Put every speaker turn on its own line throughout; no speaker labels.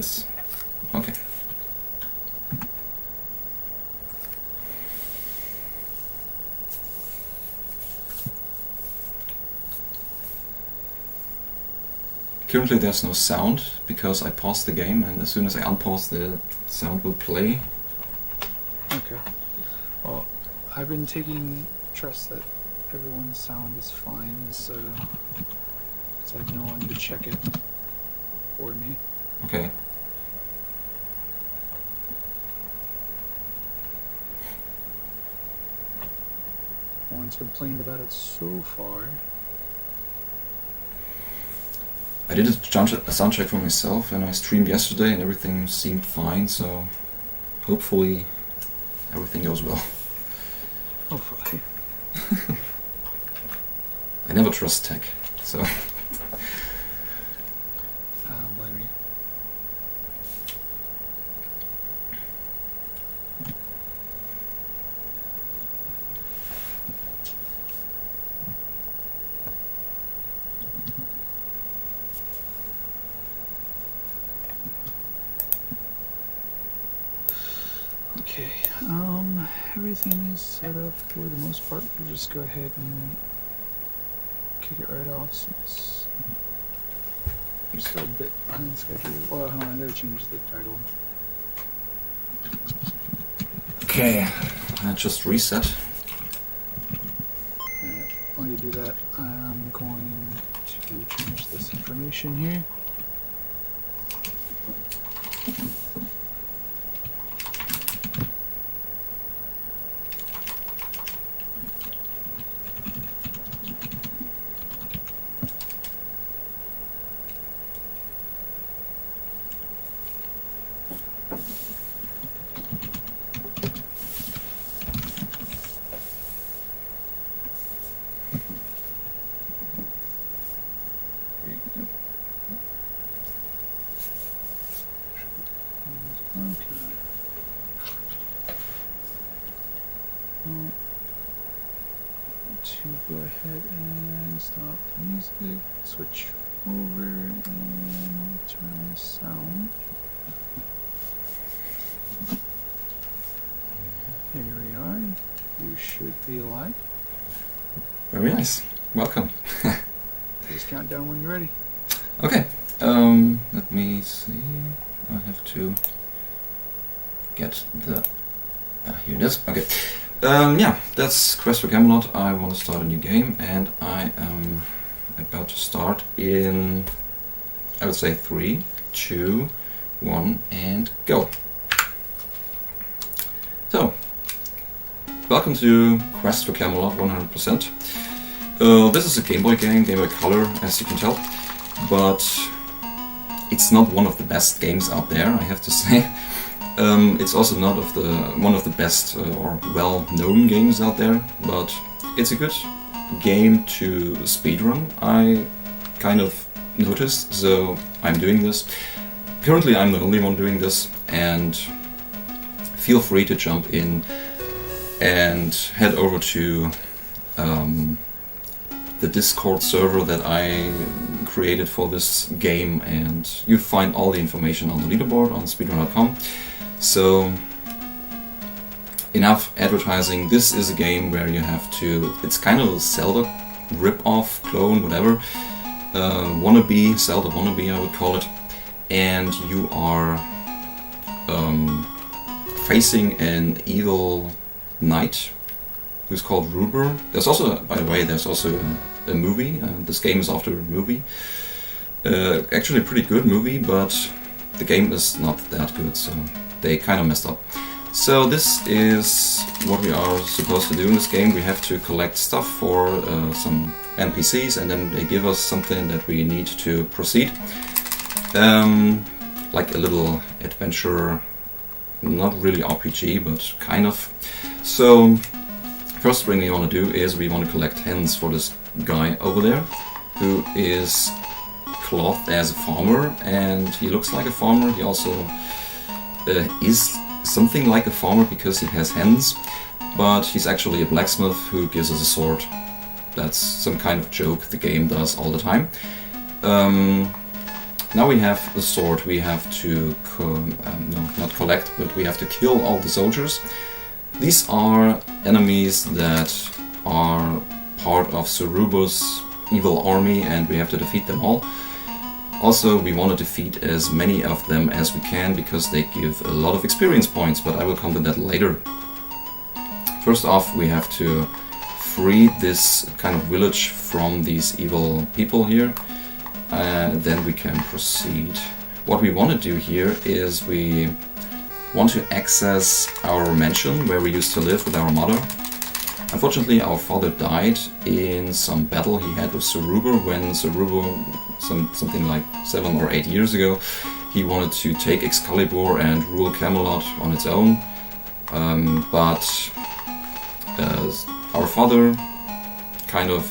is. Okay. Currently there's no sound because I paused the game, and as soon as I unpause the sound will play.
Okay. Well, I've been taking trust that everyone's sound is fine, so I have no one to check it for me.
Okay.
No one's complained about it so far.
I did a sound check for myself, and I streamed yesterday, and everything seemed fine. So hopefully everything goes well.
Hopefully.
I never trust tech, so.
I don't blame you. Okay, everything is set up for the most part. We'll just go ahead and kick it right off since we're still a bit behind schedule. Well, hold on, I gotta change the title.
Okay, I just reset.
Alright, while you do that, I'm going to change this information here. To go ahead and stop the music, switch over, and turn the sound. Here we are. You should be live.
Very nice. Welcome.
Please count down when you're ready.
Okay. Let me see. I have to get the. Here it is. Okay. Yeah, that's Quest for Camelot. I want to start a new game, and I am about to start in, I would say 3, 2, 1, and go. So, welcome to Quest for Camelot 100%. This is a Game Boy game, Game Boy Color, as you can tell, but it's not one of the best games out there, I have to say. It's also not one of the best or well-known games out there, but it's a good game to speedrun, I kind of noticed, so I'm doing this. Currently I'm the only one doing this, and feel free to jump in and head over to the Discord server that I created for this game, and you find all the information on the leaderboard on speedrun.com. So, enough advertising. This is a game where you have to, it's kind of a Zelda rip-off, clone, whatever, wannabe, Zelda wannabe I would call it, and you are facing an evil knight who's called Ruber. There's also, by the way, there's also a movie. This game is after a movie. Actually a pretty good movie, but the game is not that good, so they kind of messed up. So this is what we are supposed to do in this game. We have to collect stuff for some NPCs, and then they give us something that we need to proceed. Like a little adventure, not really RPG, but kind of. So first thing we want to do is we want to collect hens for this guy over there, who is clothed as a farmer, and he looks like a farmer. He also is something like a farmer because he has hens, but he's actually a blacksmith who gives us a sword. That's some kind of joke the game does all the time. now we have the sword. We have to, no, not collect, but we have to kill all the soldiers. These are enemies that are part of Surubu's evil army, and we have to defeat them all. Also, we want to defeat as many of them as we can, because they give a lot of experience points, but I will come to that later. First off, we have to free this kind of village from these evil people here, and then we can proceed. What we want to do here is we want to access our mansion where we used to live with our mother. Unfortunately, our father died in some battle he had with Surubu when Surubu, something like 7 or 8 years ago, he wanted to take Excalibur and rule Camelot on its own. But our father kind of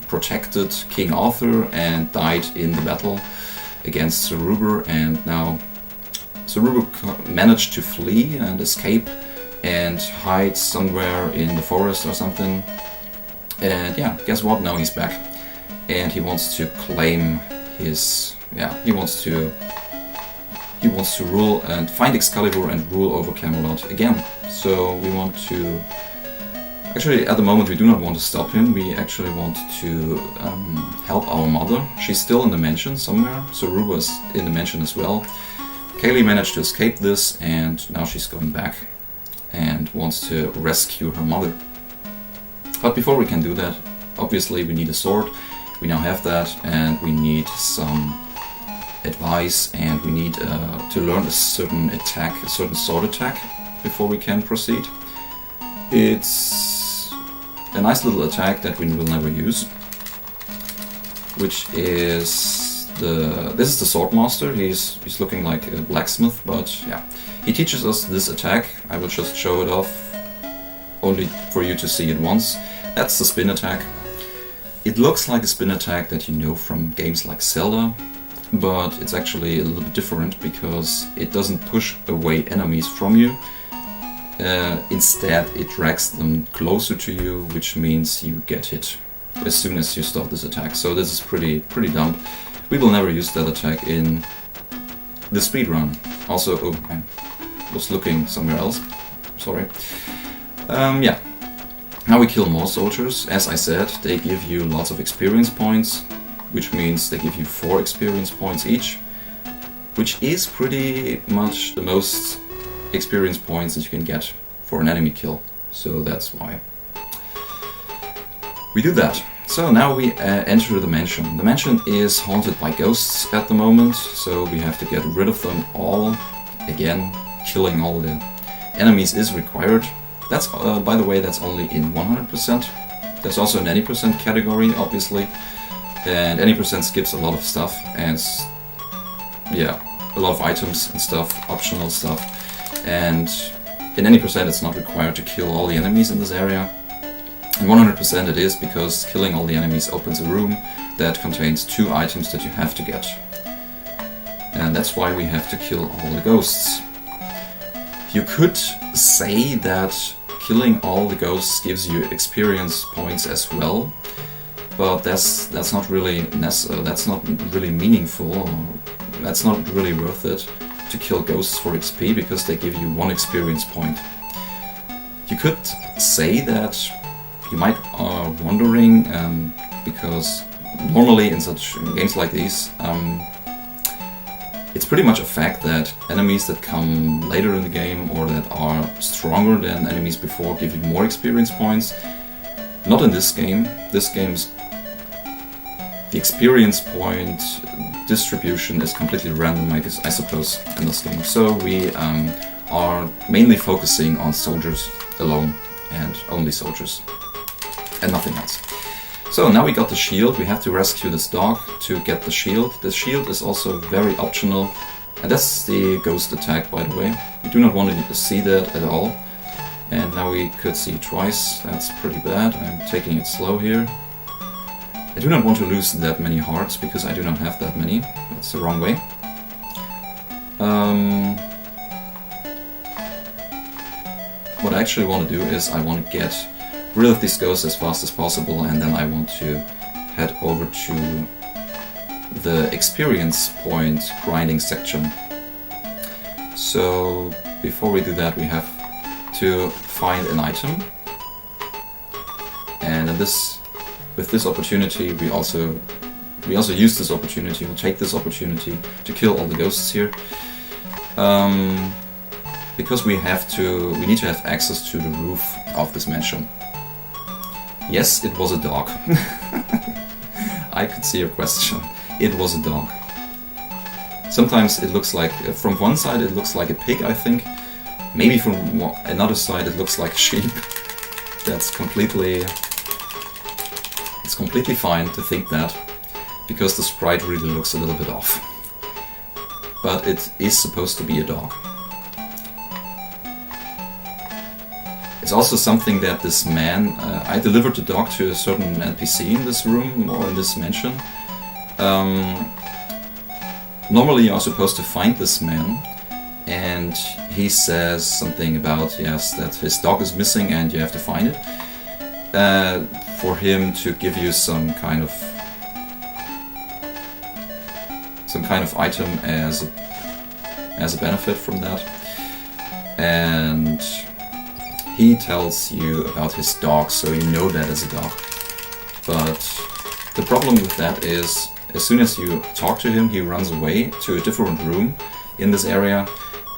protected King Arthur and died in the battle against Surubu, and now Surubu managed to flee and escape and hide somewhere in the forest or something. And yeah, guess what? Now he's back, and he wants to claim his, he wants to rule and find Excalibur and rule over Camelot again. So we want to, actually at the moment we do not want to stop him, we actually want to help our mother. She's still in the mansion somewhere, Surubu is in the mansion as well. Kaylee managed to escape this, and now she's going back and wants to rescue her mother. But before we can do that, obviously we need a sword. We now have that, and we need some advice, and we need to learn a certain attack, a certain sword attack, before we can proceed. It's a nice little attack that we will never use, which is this is the Swordmaster. He's looking like a blacksmith, but yeah. He teaches us this attack. I will just show it off, only for you to see it once. That's the spin attack. It looks like a spin attack that you know from games like Zelda, but it's actually a little bit different because it doesn't push away enemies from you. Instead, it drags them closer to you, which means you get hit as soon as you start this attack. So this is pretty dumb. We will never use that attack in the speedrun. Also, oh, I was looking somewhere else. Sorry. Yeah. Now we kill more soldiers. As I said, they give you lots of experience points, which means they give you 4 experience points each, which is pretty much the most experience points that you can get for an enemy kill. So that's why we do that. So now we enter the mansion. The mansion is haunted by ghosts at the moment, so we have to get rid of them all. Again, killing all the enemies is required. That's, by the way, that's only in 100%. There's also an any percent category, obviously, and any percent skips a lot of stuff, and yeah, a lot of items and stuff, optional stuff. And in any percent, it's not required to kill all the enemies in this area. In 100% it is, because killing all the enemies opens a room that contains 2 items that you have to get. And that's why we have to kill all the ghosts. You could say that killing all the ghosts gives you experience points as well, but that's not really that's not really meaningful, or that's not really worth it to kill ghosts for XP, because they give you 1 experience point. You could say that. You might are wondering, because normally in such games like these, it's pretty much a fact that enemies that come later in the game or that are stronger than enemies before give you more experience points. Not in this game. This game's the experience point distribution is completely random, I suppose, in this game. So we are mainly focusing on soldiers alone, and only soldiers, and nothing else. So now we got the shield. We have to rescue this dog to get the shield. The shield is also very optional, and that's the ghost attack, by the way. We do not want to see that at all. And now we could see it twice. That's pretty bad. I'm taking it slow here. I do not want to lose that many hearts, because I do not have that many. That's the wrong way. What I actually want to do is I want to get rid of these ghosts as fast as possible, and then I want to head over to the experience point grinding section. So before we do that, we have to find an item, and with this opportunity we also use this opportunity, we'll take this opportunity to kill all the ghosts here, because we need to have access to the roof of this mansion. Yes, it was a dog. I could see your question. It was a dog. Sometimes it looks like, from one side it looks like a pig, I think. Maybe from another side it looks like a sheep. It's completely fine to think that, because the sprite really looks a little bit off. But it is supposed to be a dog. It's also something that this man, I delivered the dog to a certain NPC in this room or in this mansion. Normally you are supposed to find this man, and he says something about, yes, that his dog is missing and you have to find it, for him to give you some kind of item as a benefit from that. And he tells you about his dog, so you know that as a dog. But the problem with that is, as soon as you talk to him, he runs away to a different room in this area,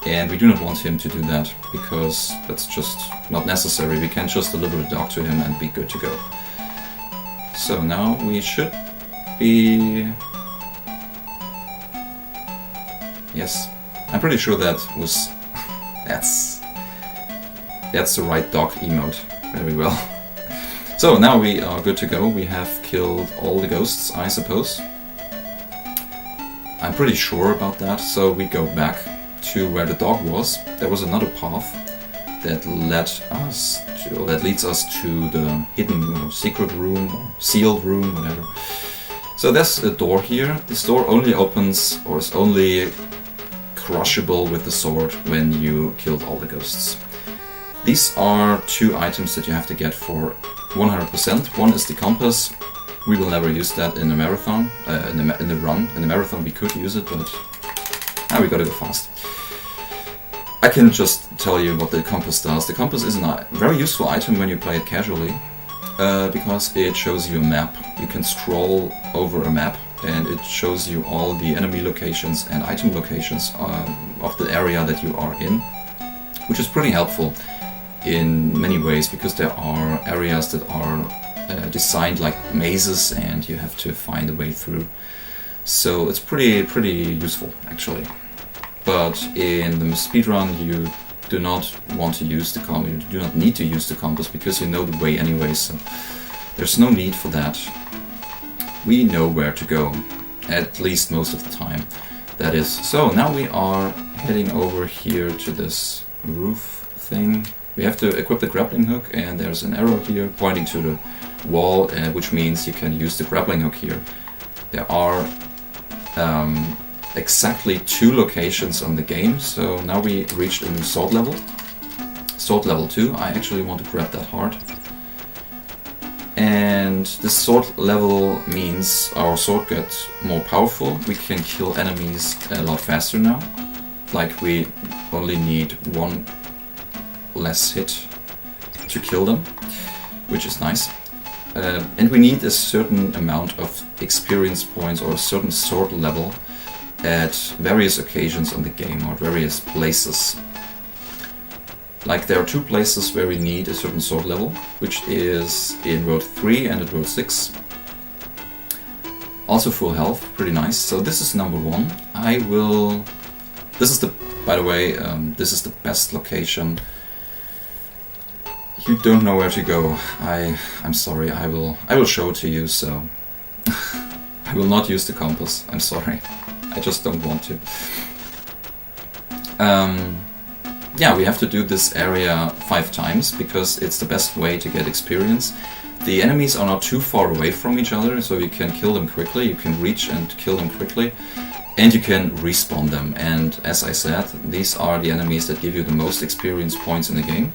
and we do not want him to do that, because that's just not necessary. We can just deliver the dog to him and be good to go. So now we should be... Yes, I'm pretty sure that was... That's the right dog emote. Very well. So now we are good to go. We have killed all the ghosts, I suppose. I'm pretty sure about that. So we go back to where the dog was. There was another path that leads us to the hidden or secret room or sealed room, whatever. So there's a door here. This door only opens, or is only crushable with the sword when you killed all the ghosts. These are two items that you have to get for 100%. One is the compass. We will never use that in the marathon, in the run. In the marathon we could use it, but we gotta go fast. I can just tell you what the compass does. The compass is a very useful item when you play it casually, because it shows you a map. You can scroll over a map and it shows you all the enemy locations and item locations of the area that you are in, which is pretty helpful in many ways, because there are areas that are designed like mazes and you have to find a way through. So it's pretty useful actually. But in the speedrun you do not want to use the compass, you do not need to use the compass, because you know the way anyway, so there's no need for that. We know where to go, at least most of the time, that is. So now we are heading over here to this roof thing. We have to equip the grappling hook, and there's an arrow here pointing to the wall, which means you can use the grappling hook here. There are exactly 2 locations on the game, so now we reached a new sword level. Sword level 2, I actually want to grab that heart. And this sword level means our sword gets more powerful. We can kill enemies a lot faster now. Like, we only need 1 less hit to kill them, which is nice. And we need a certain amount of experience points or a certain sword level at various occasions on the game, or at various places. Like, there are 2 places where we need a certain sword level, which is in Road 3 and at Road 6. Also full health, pretty nice. So this is number 1. This is the, by the way, this is the best location. You don't know where to go. I'm sorry, I will show it to you, so I will not use the compass, I'm sorry. I just don't want to. Yeah, we have to do this area 5 times, because it's the best way to get experience. The enemies are not too far away from each other, so you can kill them quickly, you can reach and kill them quickly, and you can respawn them. And as I said, these are the enemies that give you the most experience points in the game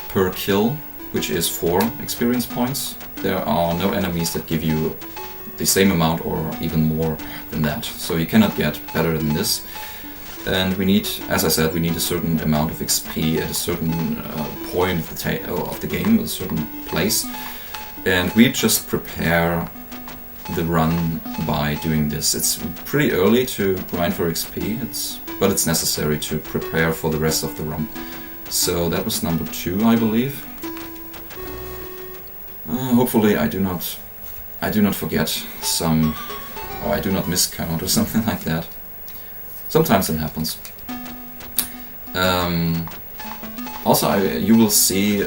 per kill, which is 4 experience points. There are no enemies that give you the same amount or even more than that. So you cannot get better than this. And we need, as I said, we need a certain amount of XP at a certain point of the game, a certain place. And we just prepare the run by doing this. It's pretty early to grind for XP, but it's necessary to prepare for the rest of the run. So that was number 2, I believe. Hopefully I do not forget some, or I do not miscount or something like that. Sometimes it happens. Also, you will see,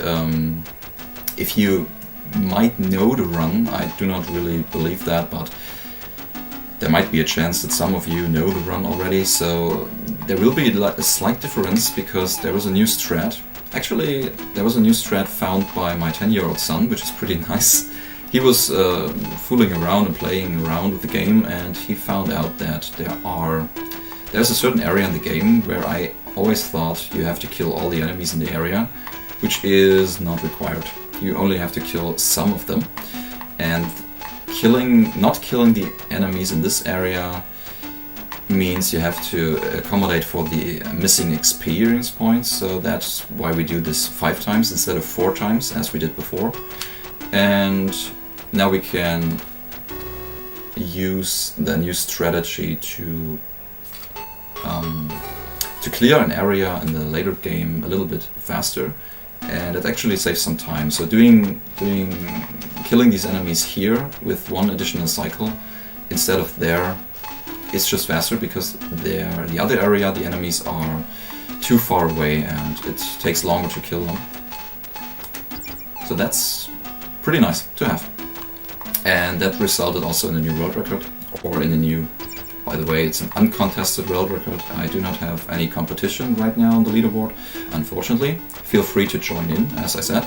if you might know the run, I do not really believe that, but there might be a chance that some of you know the run already, so there will be a slight difference because there was a new strat. Actually, there was a new strat found by my 10-year-old son, which is pretty nice. He was fooling around and playing around with the game, and he found out that there's a certain area in the game where I always thought you have to kill all the enemies in the area, which is not required. You only have to kill some of them, and not killing the enemies in this area means you have to accommodate for the missing experience points, so that's why we do this 5 times instead of 4 times as we did before. And now we can use the new strategy to clear an area in the later game a little bit faster, and it actually saves some time. So killing these enemies here with 1 additional cycle instead of there, it's just faster because the other area the enemies are too far away and it takes longer to kill them. So that's pretty nice to have. And that resulted also in a new world record, or in a new, by the way, it's an uncontested world record. I do not have any competition right now on the leaderboard, unfortunately. Feel free to join in, as I said.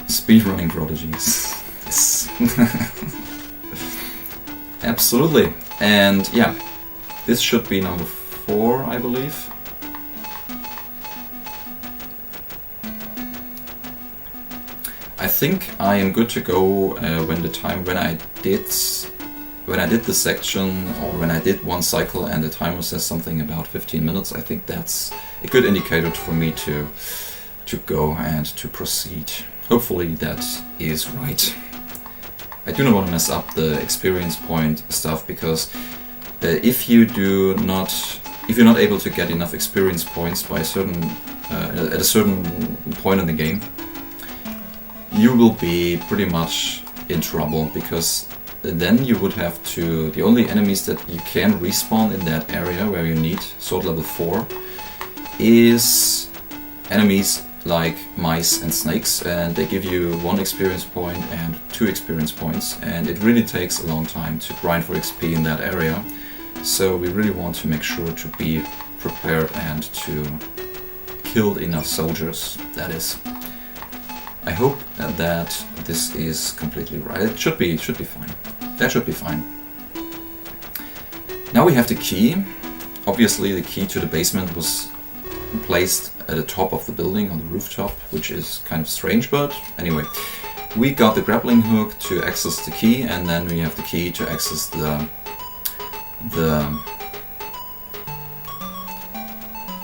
Speedrunning prodigies. Yes. Absolutely. And yeah, this should be number 4, I believe. I think I am good to go when I did the section, or when I did 1 cycle and the timer says something about 15 minutes. I think that's a good indicator for me to go and to proceed. Hopefully that is right. I do not want to mess up the experience point stuff, because if you're not able to get enough experience points by at a certain point in the game, you will be pretty much in trouble, because then you would have to... The only enemies that you can respawn in that area where you need sword level 4 is enemies like mice and snakes, and they give you 1 experience point and 2 experience points, and it really takes a long time to grind for XP in that area. So we really want to make sure to be prepared and to kill enough soldiers, that is. I hope that this is completely right. It should be fine. That should be fine. Now we have the key. Obviously the key to the basement was placed at the top of the building on the rooftop, which is kind of strange, but anyway. We got the grappling hook to access the key, and then we have the key to access the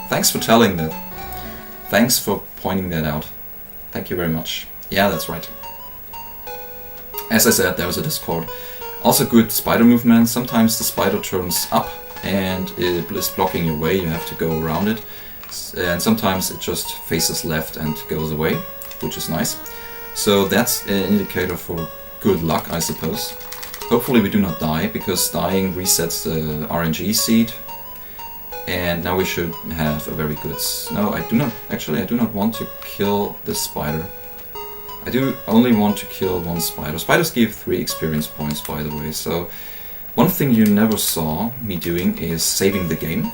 Thanks for telling that. Thanks for pointing that out. Thank you very much. Yeah, that's right. As I said, there was a Discord. Also good spider movement. Sometimes the spider turns up and it is blocking your way. You have to go around it. And sometimes it just faces left and goes away, which is nice. So that's an indicator for good luck, I suppose. Hopefully we do not die, because dying resets the RNG seed. And now we should have a very good... No, I do not want to kill this spider. I do only want to kill 1 spider. Spiders give 3 experience points, by the way. So one thing you never saw me doing is saving the game.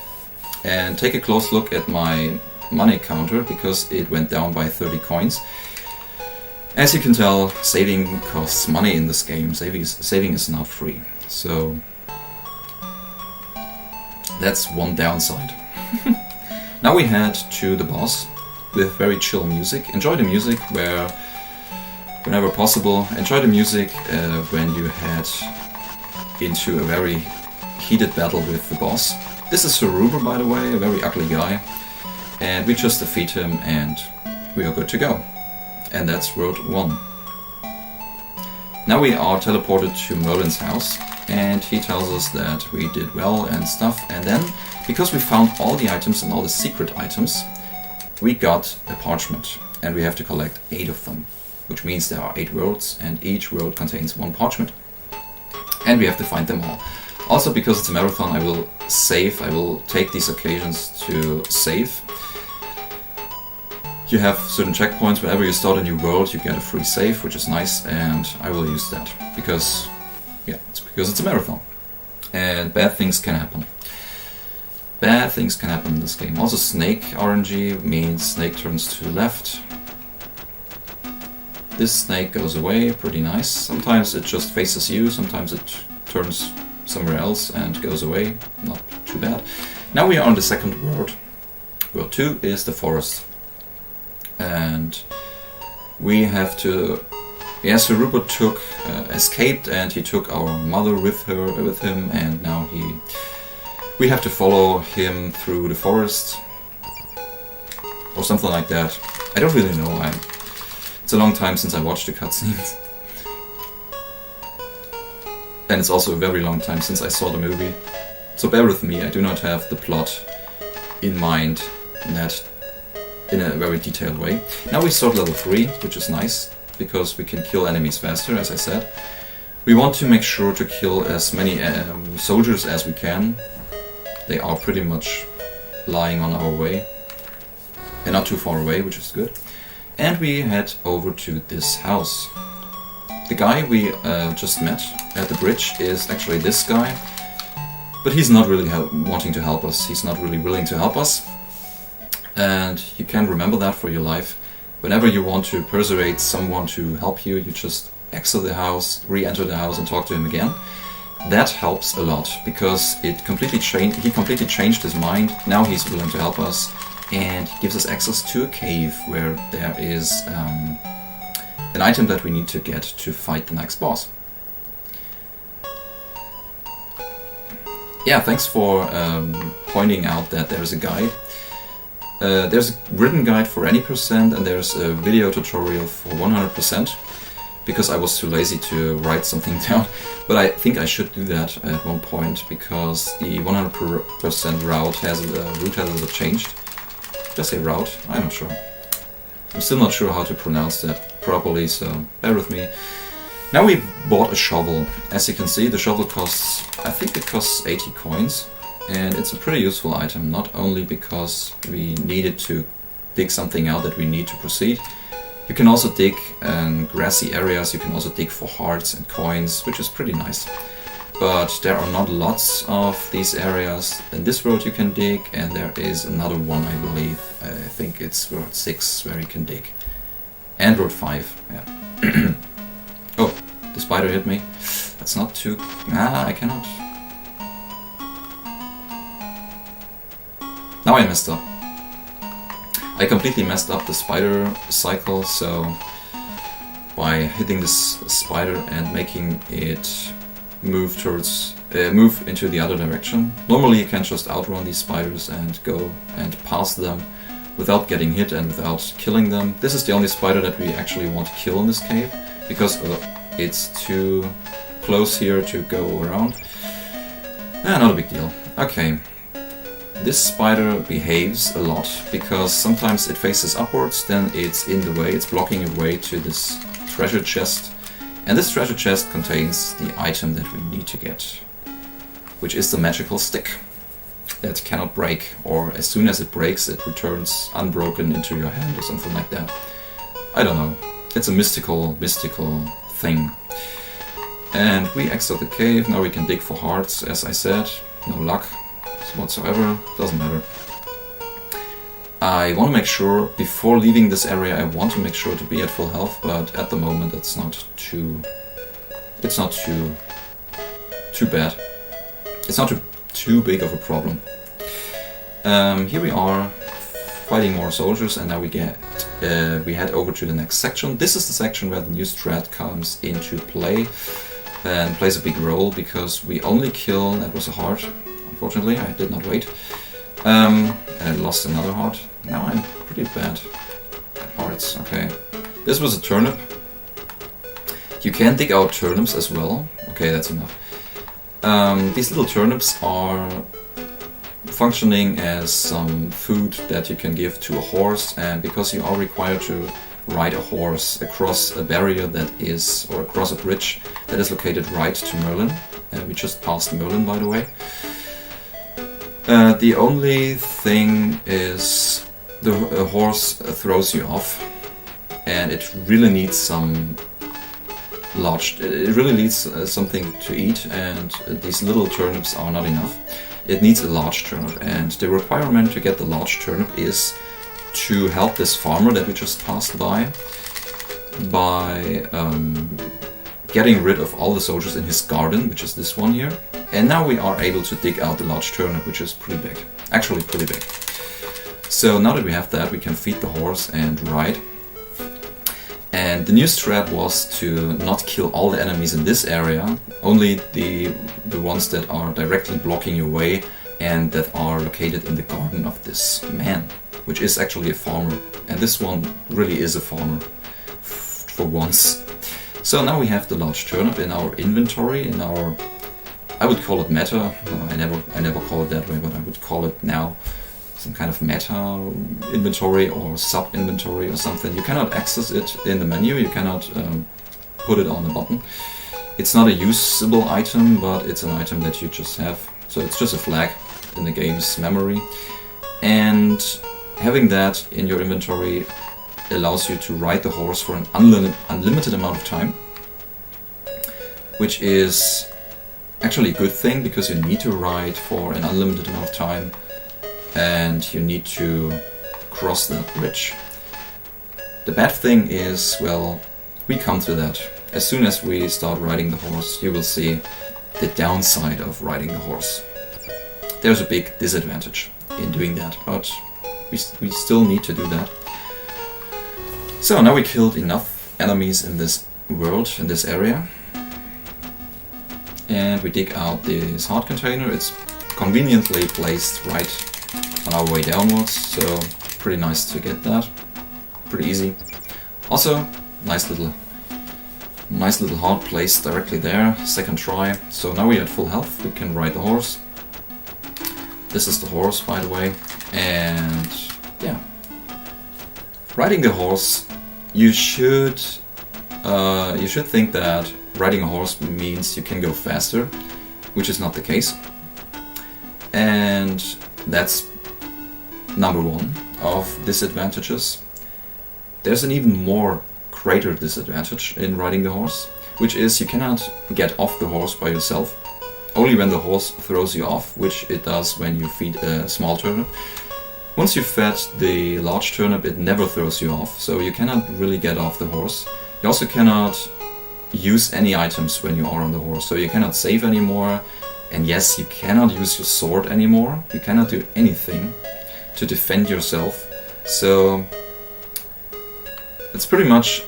And take a close look at my money counter, because it went down by 30 coins. As you can tell, saving costs money in this game. Saving is not free. So that's one downside. Now we head to the boss with very chill music. Enjoy the music, where whenever possible. Enjoy the music when you head into a very heated battle with the boss. This is Excalibur, by the way, a very ugly guy. And we just defeat him and we are good to go. And that's World 1. Now we are teleported to Merlin's house, and he tells us that we did well and stuff, and then, because we found all the items and all the secret items, we got a parchment, and we have to collect 8 of them, which means there are 8 worlds, and each world contains 1 parchment. And we have to find them all. Also, because it's a marathon, I will take these occasions to save. You have certain checkpoints. Whenever you start a new world, you get a free save, which is nice, and I will use that because it's a marathon, and bad things can happen. Bad things can happen in this game. Also, snake RNG means snake turns to the left. This snake goes away, pretty nice. Sometimes it just faces you, sometimes it turns somewhere else and goes away. Not too bad. Now we are on the second world. World 2 is the forest. And we have to... Yes, Rupert escaped, and he took our mother with him, and now we have to follow him through the forest, or something like that. I don't really know. It's a long time since I watched the cutscenes, and it's also a very long time since I saw the movie. So bear with me. I do not have the plot in mind in a very detailed way. Now we start level 3, which is nice, because we can kill enemies faster, as I said. We want to make sure to kill as many soldiers as we can. They are pretty much lying on our way, and not too far away, which is good. And we head over to this house. The guy we just met at the bridge is actually this guy, but he's not really wanting to help us. He's not really willing to help us. And you can remember that for your life. Whenever you want to persuade someone to help you, you just exit the house, re-enter the house and talk to him again. That helps a lot, because he completely changed his mind. Now he's willing to help us, and he gives us access to a cave where there is an item that we need to get to fight the next boss. Yeah, thanks for pointing out that there's a guide. There's a written guide for any percent, and there's a video tutorial for 100%, because I was too lazy to write something down. But I think I should do that at one point, because the 100% route has a changed. Did I say route? I'm not sure. I'm still not sure how to pronounce that properly, so bear with me. Now we bought a shovel. As you can see, the shovel costs, I think it costs 80 coins. And it's a pretty useful item, not only because we needed to dig something out that we need to proceed. You can also dig in grassy areas, you can also dig for hearts and coins, which is pretty nice. But there are not lots of these areas. In this world you can dig, and there is another one, I believe. I think it's World 6 where you can dig. And World 5, yeah. Oh, the spider hit me. That's not too... I cannot... Now I messed up. I completely messed up the spider cycle, so by hitting this spider and making it move into the other direction. Normally you can just outrun these spiders and go and pass them without getting hit and without killing them. This is the only spider that we actually want to kill in this cave, because it's too close here to go around. Not a big deal. Okay. This spider behaves a lot, because sometimes it faces upwards, then it's in the way, it's blocking a way to this treasure chest. And this treasure chest contains the item that we need to get, which is the magical stick that cannot break, or as soon as it breaks it returns unbroken into your hand or something like that. I don't know, it's a mystical thing. And we exit the cave. Now we can dig for hearts, as I said. No luck whatsoever, doesn't matter. I want to make sure, before leaving this area, I want to make sure to be at full health, but at the moment it's not too bad. It's not too big of a problem. Here we are fighting more soldiers, and now we head over to the next section. This is the section where the new strat comes into play and plays a big role, because we only kill... That was a heart, unfortunately, I did not wait. And I lost another heart. Now I'm pretty bad at hearts, okay. This was a turnip. You can dig out turnips as well. Okay, that's enough. These little turnips are functioning as some food that you can give to a horse, and because you are required to ride a horse across a barrier that is, or across a bridge that is located right to Merlin. We just passed Merlin, by the way. The only thing is the horse throws you off, and it really needs some large... It really needs something to eat, and these little turnips are not enough. It needs a large turnip, and the requirement to get the large turnip is to help this farmer that we just passed by getting rid of all the soldiers in his garden, which is this one here. And now we are able to dig out the large turnip, which is pretty big. Actually pretty big. So now that we have that, we can feed the horse and ride. And the new strat was to not kill all the enemies in this area, only the ones that are directly blocking your way and that are located in the garden of this man, which is actually a farmer. And this one really is a farmer, for once. So now we have the large turnip in our inventory, in our... I would call it meta. I never call it that way, but I would call it now some kind of meta inventory or sub inventory or something. You cannot access it in the menu, you cannot put it on the button. It's not a usable item, but it's an item that you just have. So it's just a flag in the game's memory. And having that in your inventory allows you to ride the horse for an unlimited amount of time, which is actually a good thing, because you need to ride for an unlimited amount of time and you need to cross that bridge. The bad thing is, well, we come to that. As soon as we start riding the horse, you will see the downside of riding the horse. There's a big disadvantage in doing that, but we still need to do that. So now we killed enough enemies in this world, in this area. And we dig out this heart container. It's conveniently placed right on our way downwards, so pretty nice to get that. Pretty easy. Also, nice little heart placed directly there. Second try. So now we're at full health. We can ride the horse. This is the horse, by the way. And yeah, riding the horse. You should think that riding a horse means you can go faster, which is not the case. And that's number one of disadvantages. There's an even more greater disadvantage in riding the horse, which is you cannot get off the horse by yourself. Only when the horse throws you off, which it does when you feed a small turnip. Once you've fed the large turnip, it never throws you off, so you cannot really get off the horse. You also cannot use any items when you are on the horse, so you cannot save anymore. And yes, you cannot use your sword anymore. You cannot do anything to defend yourself. So it's pretty much...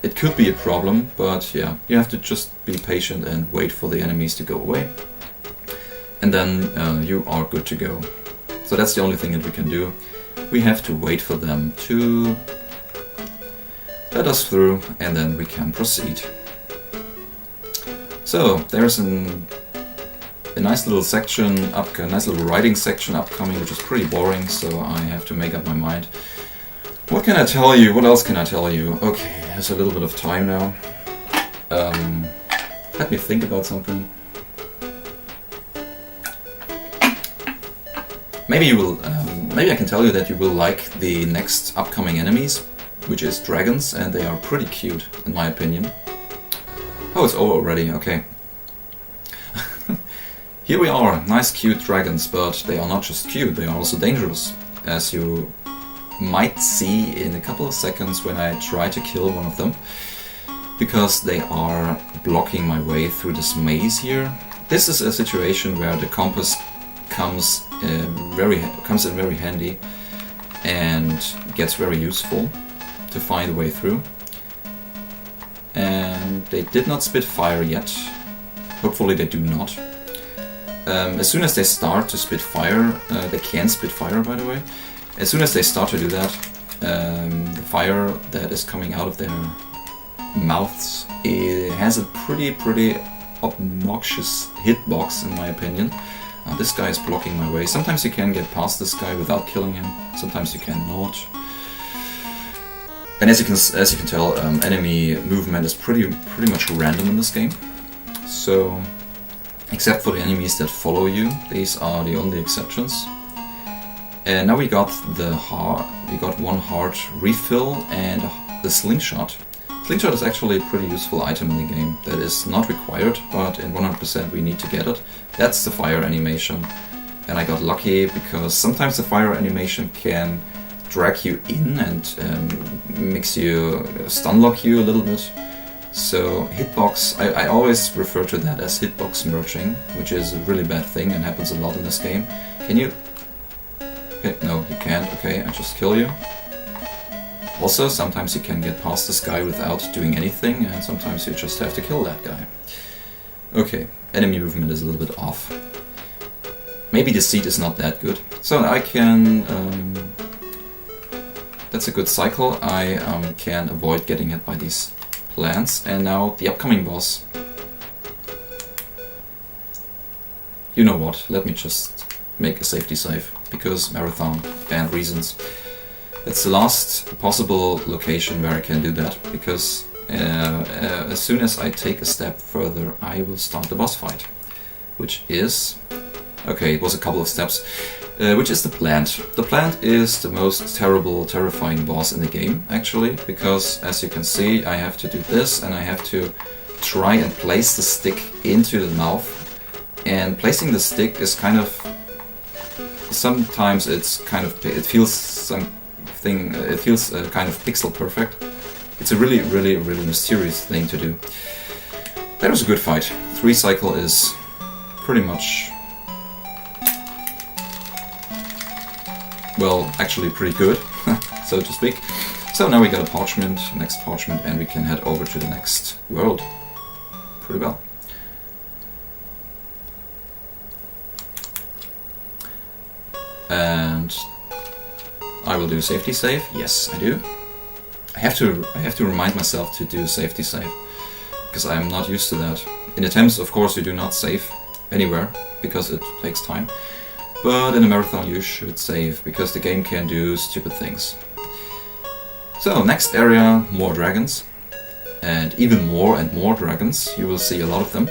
It could be a problem, but yeah, you have to just be patient and wait for the enemies to go away. And then you are good to go. So that's the only thing that we can do. We have to wait for them to let us through, and then we can proceed. So there's a nice little section, a nice little writing section upcoming, which is pretty boring, so I have to make up my mind. What can I tell you? What else can I tell you? Okay, there's a little bit of time now. Let me think about something. Maybe you will. Maybe I can tell you that you will like the next upcoming enemies, which is dragons, and they are pretty cute, in my opinion. Oh, it's over already. Okay. Here we are, nice cute dragons, but they are not just cute, they are also dangerous, as you might see in a couple of seconds when I try to kill one of them, because they are blocking my way through this maze here. This is a situation where the compass comes in very handy, and gets very useful to find a way through. And they did not spit fire yet. Hopefully they do not. As soon as they start to spit fire, they can spit fire, by the way. As soon as they start to do that, the fire that is coming out of their mouths, it has a pretty obnoxious hitbox, in my opinion. This guy is blocking my way. Sometimes you can get past this guy without killing him. Sometimes you cannot. And as you can tell, enemy movement is pretty much random in this game. So, except for the enemies that follow you, these are the only exceptions. And now we got one heart refill and the slingshot. Slingshot is actually a pretty useful item in the game that is not required, but in 100% we need to get it. That's the fire animation. And I got lucky because sometimes the fire animation can drag you in and makes you stun lock you a little bit. So hitbox, I always refer to that as hitbox merging, which is a really bad thing and happens a lot in this game. Can you... Okay, no, you can't. Okay, I just kill you. Also, sometimes you can get past this guy without doing anything, and sometimes you just have to kill that guy. Okay, enemy movement is a little bit off. Maybe the seat is not that good. So I can... that's a good cycle. I can avoid getting hit by these plants. And now the upcoming boss. You know what, let me just make a safety save, because marathon and reasons. It's the last possible location where I can do that, because as soon as I take a step further, I will start the boss fight. Which is... okay, it was a couple of steps. Which is the plant. The plant is the most terrifying boss in the game, actually, because as you can see, I have to do this, and I have to try and place the stick into the mouth. And placing the stick is kind of... sometimes it's kind of... it feels kind of pixel perfect. It's a really mysterious thing to do. That was a good fight. 3 cycle is pretty much... well, actually pretty good, so to speak. So now we got a parchment, next parchment, and we can head over to the next world. Pretty well. And I will do a safety save. Yes, I do. I have to remind myself to do a safety save, because I am not used to that. In attempts, of course, you do not save anywhere, because it takes time. But in a marathon you should save, because the game can do stupid things. So, next area, more dragons. And even more and more dragons. You will see a lot of them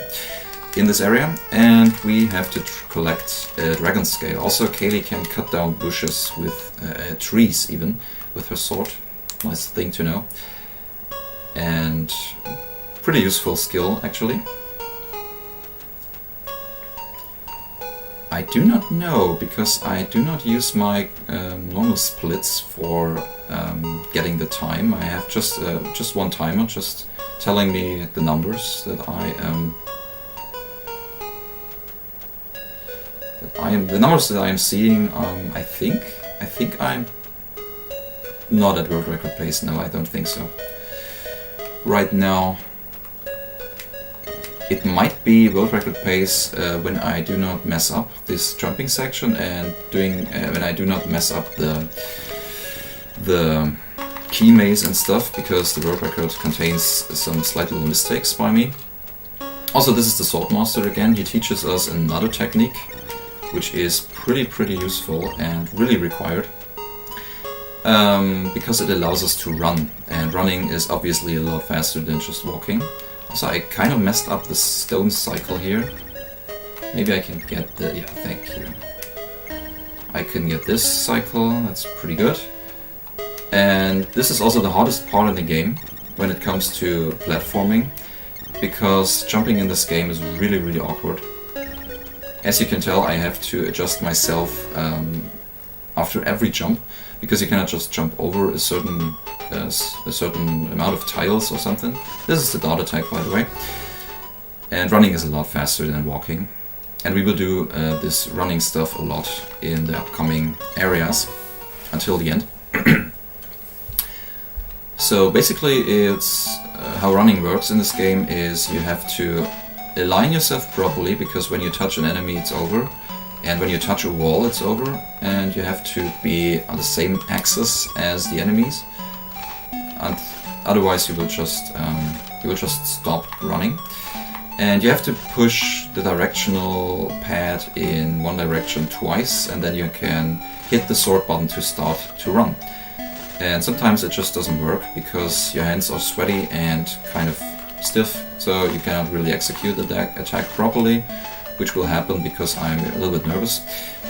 in this area. And we have to collect a dragon scale. Also, Kaylee can cut down bushes with trees even, with her sword. Nice thing to know. And pretty useful skill, actually. I do not know, because I do not use my normal splits for getting the time. I have just one timer, just telling me the numbers that I am. The numbers that I am seeing. I think I'm not at world record pace. No, I don't think so. Right now. It might be world record pace when I do not mess up this jumping section and when I do not mess up the key maze and stuff, because the world record contains some slight little mistakes by me. Also, this is the Swordmaster again. He teaches us another technique, which is pretty useful and really required, because it allows us to run, and running is obviously a lot faster than just walking. So I kind of messed up the stone cycle here. Maybe I can get the... yeah, thank you. I can get this cycle, that's pretty good. And this is also the hardest part in the game when it comes to platforming, because jumping in this game is really awkward. As you can tell, I have to adjust myself after every jump, because you cannot just jump over a certain amount of tiles or something. This is the dart attack, by the way. And running is a lot faster than walking. And we will do this running stuff a lot in the upcoming areas. until the end. So basically it's how running works in this game is you have to align yourself properly, because when you touch an enemy it's over, and when you touch a wall it's over, and you have to be on the same axis as the enemies, and otherwise you will just stop running. And you have to push the directional pad in one direction twice, and then you can hit the sword button to start to run. And sometimes it just doesn't work because your hands are sweaty and kind of stiff, so you cannot really execute the attack properly, which will happen because I'm a little bit nervous.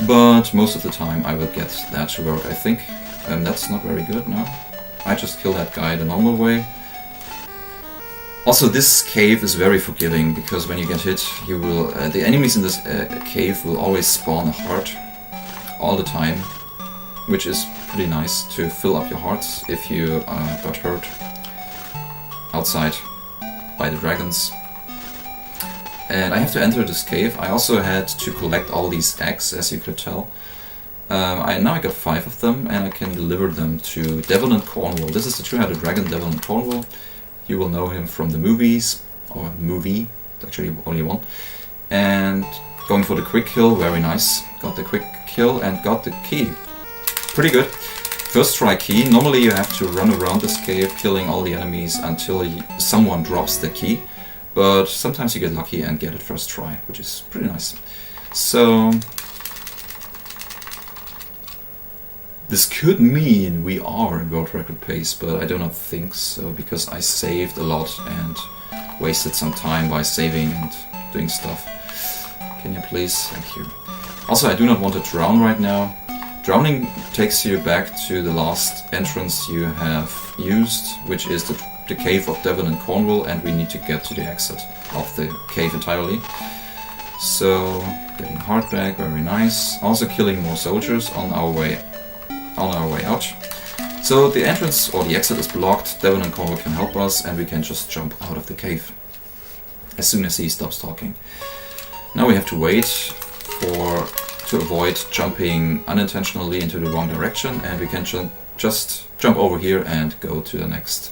But most of the time I will get that to work, I think. That's not very good, no. I just kill that guy the normal way. Also, this cave is very forgiving, because when you get hit, you will the enemies in this cave will always spawn a heart all the time, which is pretty nice to fill up your hearts if you got hurt outside by the dragons. And I have to enter this cave. I also had to collect all these eggs, as you could tell. Now I got 5 of them, and I can deliver them to Devil and Cornwall. This is the two-headed dragon, Devil and Cornwall. You will know him from the movies, or movie, actually only one. And going for the quick kill, very nice. Got the quick kill and got the key. Pretty good. First try key. Normally you have to run around this cave, killing all the enemies until someone drops the key. But sometimes you get lucky and get it first try, which is pretty nice. So this could mean we are in world record pace, but I do not think so, because I saved a lot and wasted some time by saving and doing stuff. Can you please? Thank you. Also, I do not want to drown right now. Drowning takes you back to the last entrance you have used, which is the cave of Devon and Cornwall, and we need to get to the exit of the cave entirely. So, getting heart back, very nice. Also killing more soldiers on our way out. So the entrance or the exit is blocked. Devon and Cornwall can help us, and we can just jump out of the cave as soon as he stops talking. Now we have to wait to avoid jumping unintentionally into the wrong direction, and we can just jump over here and go to the next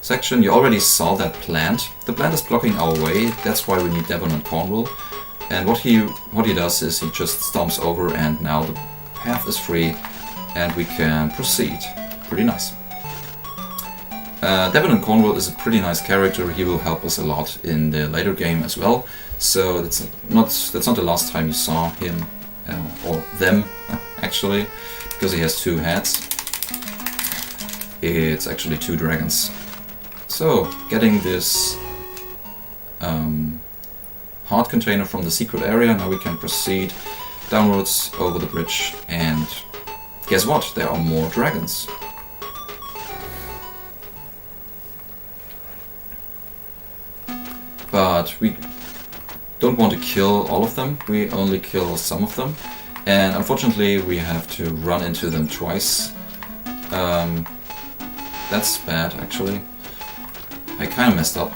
section. You already saw that plant. The plant is blocking our way. That's why we need Devon and Cornwall. And what he does is he just stomps over, and now the path is free and we can proceed. Pretty nice. Devon and Cornwall is a pretty nice character. He will help us a lot in the later game as well. So that's not the last time you saw him or them actually, because he has 2 heads. It's actually 2 dragons. So getting this heart container from the secret area, now we can proceed downwards over the bridge, and guess what? There are more dragons. But we don't want to kill all of them, we only kill some of them. And unfortunately we have to run into them twice. That's bad actually. I kinda messed up.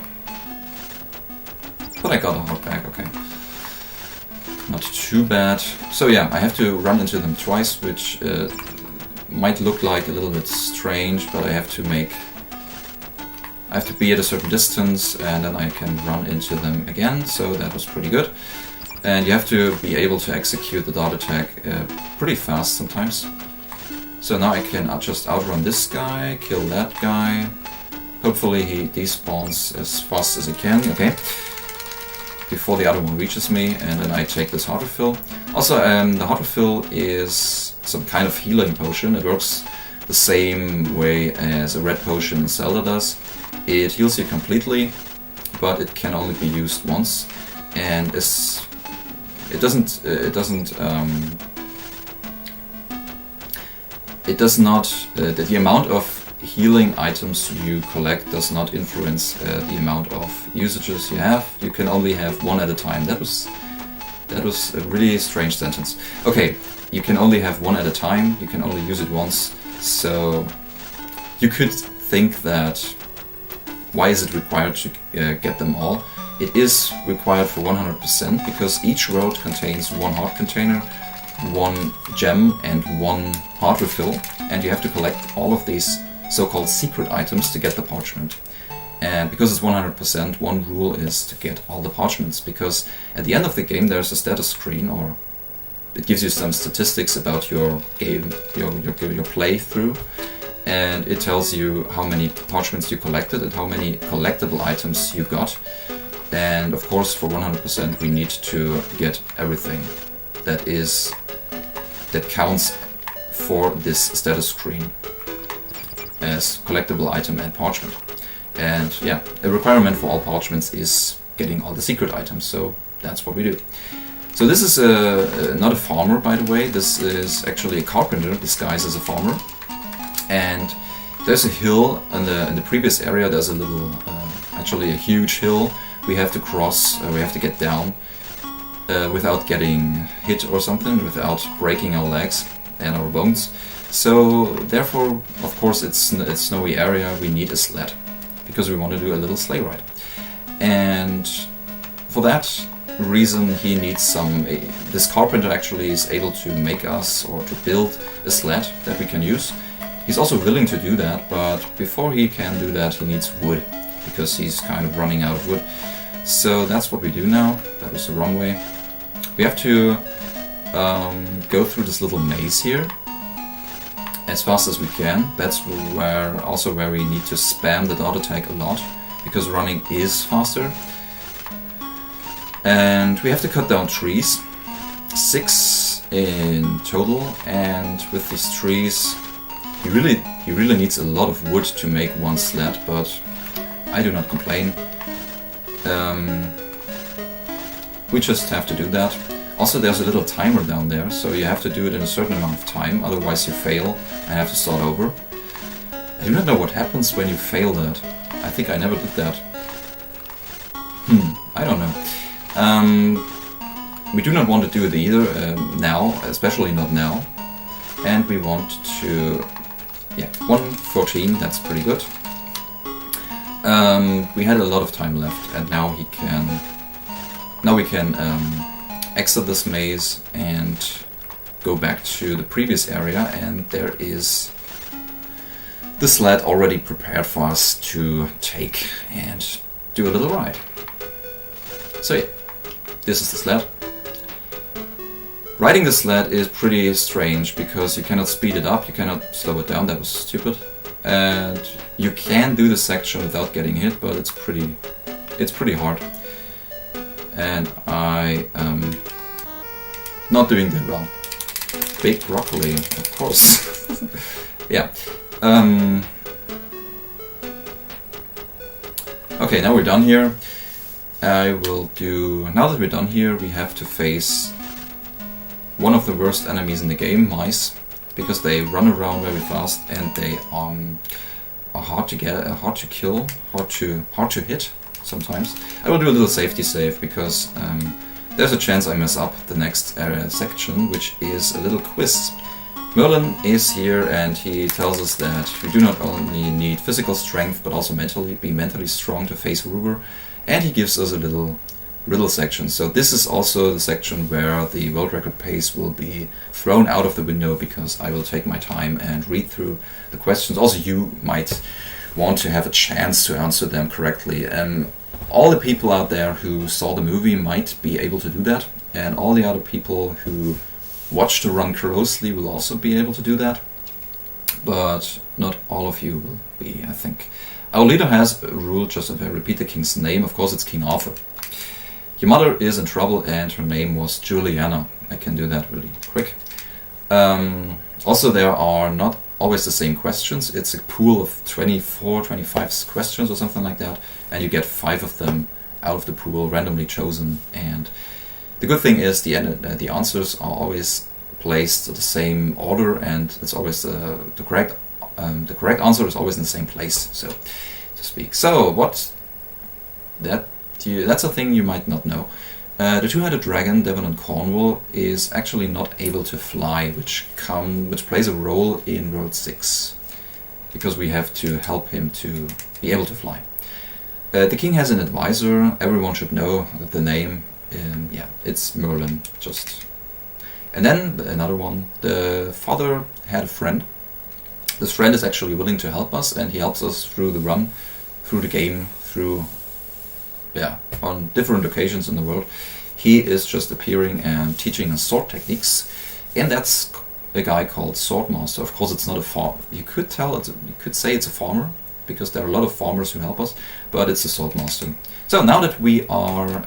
But I got a heart back, okay. Not too bad. So yeah, I have to run into them twice, which might look like a little bit strange, but I have to be at a certain distance, and then I can run into them again, so that was pretty good. And you have to be able to execute the dart attack pretty fast sometimes. So now I can just outrun this guy, kill that guy. Hopefully he despawns as fast as he can, okay. Before the other one reaches me, and then I take this heart refill. Also, the heart refill is some kind of healing potion. It works the same way as a red potion in Zelda does. It heals you completely, but it can only be used once, and it does not. The amount of healing items you collect does not influence the amount of usages you have. You can only have 1 at a time. That was a really strange sentence. Okay, you can only have 1 at a time. You can only use it once. So you could think that why is it required to get them all? It is required for 100% because each road contains 1 heart container, 1 gem and 1 heart refill, and you have to collect all of these so-called secret items to get the parchment. And because it's 100%, one rule is to get all the parchments, because at the end of the game there's a status screen, or it gives you some statistics about your game, your playthrough, and it tells you how many parchments you collected and how many collectible items you got. And of course, for 100% we need to get everything that counts for this status screen as collectible item and parchment. And yeah, a requirement for all parchments is getting all the secret items, so that's what we do. So this is not a farmer, by the way. This is actually a carpenter disguised as a farmer. And there's a hill in the previous area. There's a little, actually a huge hill we have to cross, we have to get down without getting hit or something, without breaking our legs and our bones. So therefore, of course, it's a snowy area, we need a sled, because we want to do a little sleigh ride. And for that reason he needs some, this carpenter actually is able to make us, or to build a sled that we can use. He's also willing to do that, but before he can do that he needs wood, because he's kind of running out of wood. So that's what we do now. That was the wrong way. We have to go through this little maze here as fast as we can. That's where we need to spam the dot attack a lot, because running is faster. And we have to cut down trees, 6 in total, and with these trees he really needs a lot of wood to make one sled, but I do not complain. We just have to do that. Also, there's a little timer down there, so you have to do it in a certain amount of time, otherwise you fail and have to start over. I do not know what happens when you fail that. I think I never did that. I don't know. We do not want to do it either now, especially not now. And we want to... yeah, 1:14, that's pretty good. We had a lot of time left, and now we can exit this maze and go back to the previous area, and there is the sled already prepared for us to take and do a little ride. So yeah, this is the sled. Riding the sled is pretty strange, because you cannot speed it up, you cannot slow it down, that was stupid. And you can do the section without getting hit, but it's pretty hard. And I am not doing that well. Big broccoli, of course. Yeah. Okay, now we're done here. Now that we're done here, we have to face one of the worst enemies in the game, mice, because they run around very fast and they are hard to get, hard to kill, hard to hit sometimes. I will do a little safety save, because there's a chance I mess up the next section, which is a little quiz. Merlin is here and he tells us that we do not only need physical strength but also be mentally strong to face Ruber, and he gives us a little riddle section. So this is also the section where the world record pace will be thrown out of the window, because I will take my time and read through the questions. Also, you might want to have a chance to answer them correctly. All the people out there who saw the movie might be able to do that, and all the other people who watch the run closely will also be able to do that, but not all of you will be, I think. Our leader has a rule, just if I repeat the king's name, of course it's King Arthur. Your mother is in trouble and her name was Juliana. I can do that really quick. Also, there are not always the same questions. It's a pool of 24, 25 questions or something like that, and you get 5 of them out of the pool, randomly chosen. And the good thing is the answers are always placed in the same order, and it's always the correct answer is always in the same place, so to speak. So that's a thing you might not know. The two-headed dragon, Devon and Cornwall, is actually not able to fly, which plays a role in World 6, because we have to help him to be able to fly. The king has an advisor. Everyone should know the name. Yeah, it's Merlin. And then another one. The father had a friend. This friend is actually willing to help us, and he helps us through the run, through the game, through, on different occasions in the world. He is just appearing and teaching us sword techniques, and that's a guy called Swordmaster. Of course, it's not a farm. You could say it's a farmer, because there are a lot of farmers who help us, but it's a Swordmaster. So now that we are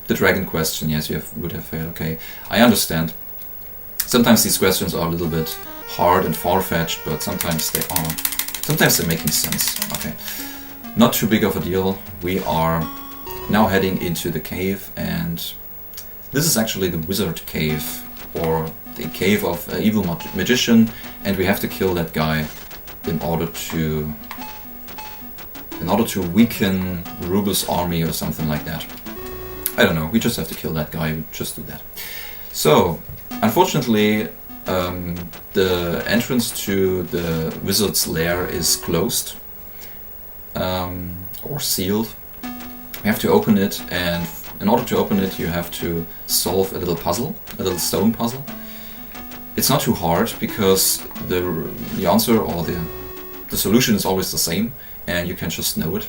the dragon question, yes, would have failed. Okay, I understand. Sometimes these questions are a little bit hard and far-fetched, but sometimes they are. Sometimes they're making sense. Okay, not too big of a deal. We are now heading into the cave, and this is actually the wizard cave, or the cave of an evil magician, and we have to kill that guy in order to weaken Rubus' army or something like that. I don't know, we just have to kill that guy, we just do that. So, unfortunately, the entrance to the wizard's lair is closed, or sealed. You have to open it, and in order to open it you have to solve a little puzzle, a little stone puzzle. It's not too hard, because the answer or the solution is always the same, and you can just know it.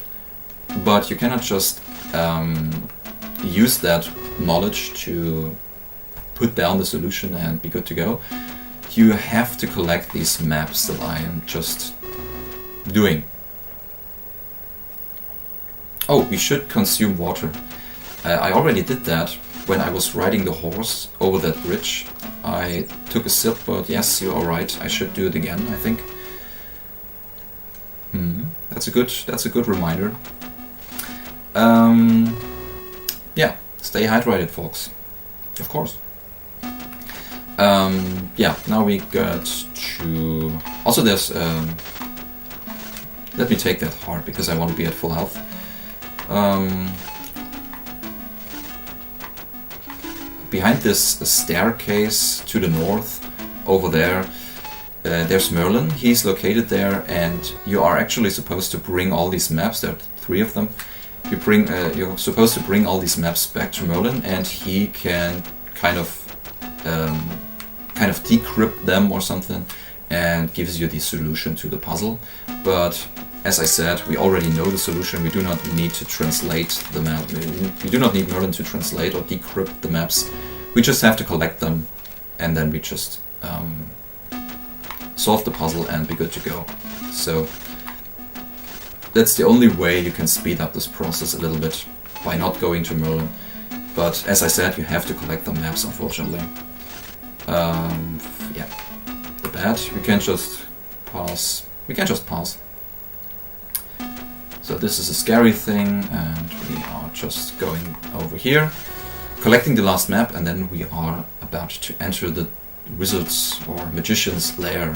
But you cannot just use that knowledge to put down the solution and be good to go. You have to collect these maps that I am just doing. Oh, we should consume water. I already did that when I was riding the horse over that bridge. I took a sip, but yes, you are right. I should do it again, I think. That's a good reminder. Yeah, stay hydrated, folks. Of course. Yeah, now we got to... Also there's... Let me take that heart, because I want to be at full health. Behind this staircase to the north, over there, there's Merlin. He's located there, and you are actually supposed to bring all these maps. There are 3 of them. You're supposed to bring all these maps back to Merlin, and he can kind of decrypt them or something, and gives you the solution to the puzzle. But as I said, we already know the solution. We do not need to translate the map. We do not need Merlin to translate or decrypt the maps. We just have to collect them, and then we just solve the puzzle and be good to go. So that's the only way you can speed up this process a little bit, by not going to Merlin. But as I said, you have to collect the maps, unfortunately. Yeah, the bad. We can just pass. So this is a scary thing, and we are just going over here, collecting the last map, and then we are about to enter the wizard's or magician's lair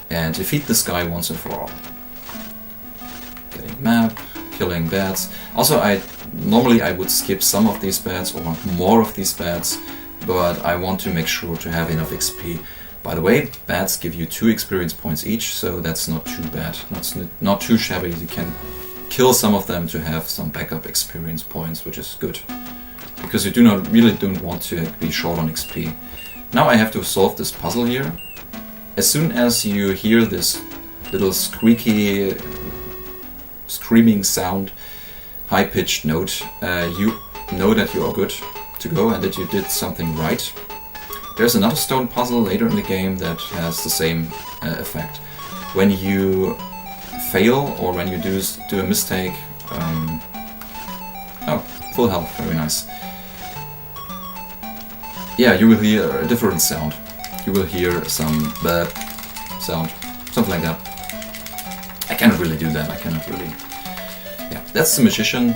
and defeat this guy once and for all. Getting map, killing bats. Also, normally I would skip some of these bats or more of these bats, but I want to make sure to have enough XP. By the way, bats give you 2 experience points each, so that's not too bad. Not too shabby. You can kill some of them to have some backup experience points, which is good. Because you really don't want to be short on XP. Now I have to solve this puzzle here. As soon as you hear this little squeaky, screaming sound, high-pitched note, you know that you are good to go and that you did something right. There's another stone puzzle later in the game that has the same effect. When you fail or when you do a mistake... oh, full health, very nice. Yeah, you will hear a different sound. You will hear some burp sound, something like that. I cannot really do that, Yeah, that's the magician.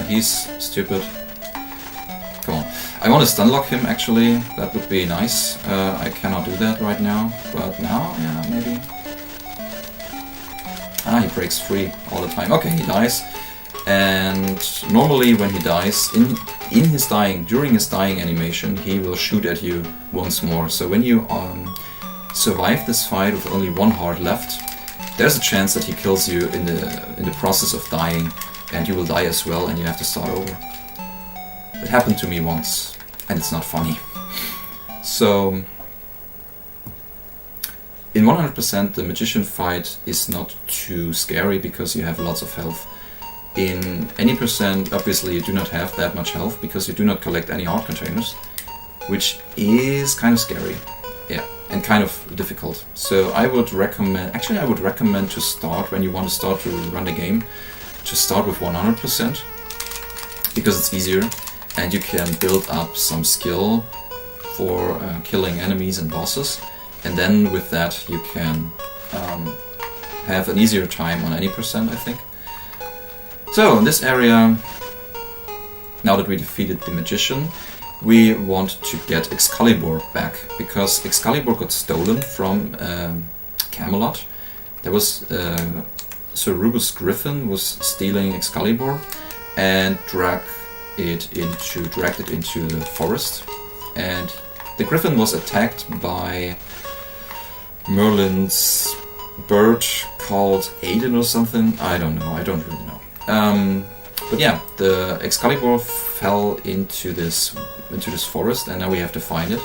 He's stupid. Come on. I want to stunlock him, actually. That would be nice. I cannot do that right now, but now, yeah, maybe. Ah, he breaks free all the time. Okay, he dies. And normally when he dies, during his dying animation, he will shoot at you once more. So when you survive this fight with only 1 heart left, there's a chance that he kills you in the process of dying, and you will die as well, and you have to start over. It happened to me once. and it's not funny. So in 100% the magician fight is not too scary because you have lots of health. In any percent, obviously you do not have that much health because you do not collect any heart containers, which is kind of scary, yeah, and kind of difficult. So I would recommend, actually I would recommend to start, when you want to start to run the game, to start with 100% because it's easier and you can build up some skill for killing enemies and bosses, and then with that you can have an easier time on any percent, I think. So in this area, now that we defeated the magician, we want to get Excalibur back, because Excalibur got stolen from Camelot. There was Sir Rubus Griffin was stealing Excalibur and dragged it into the forest, and the Griffin was attacked by Merlin's bird called Aiden or something. I don't know. I don't really know. But yeah, the Excalibur fell into this forest, and now we have to find it.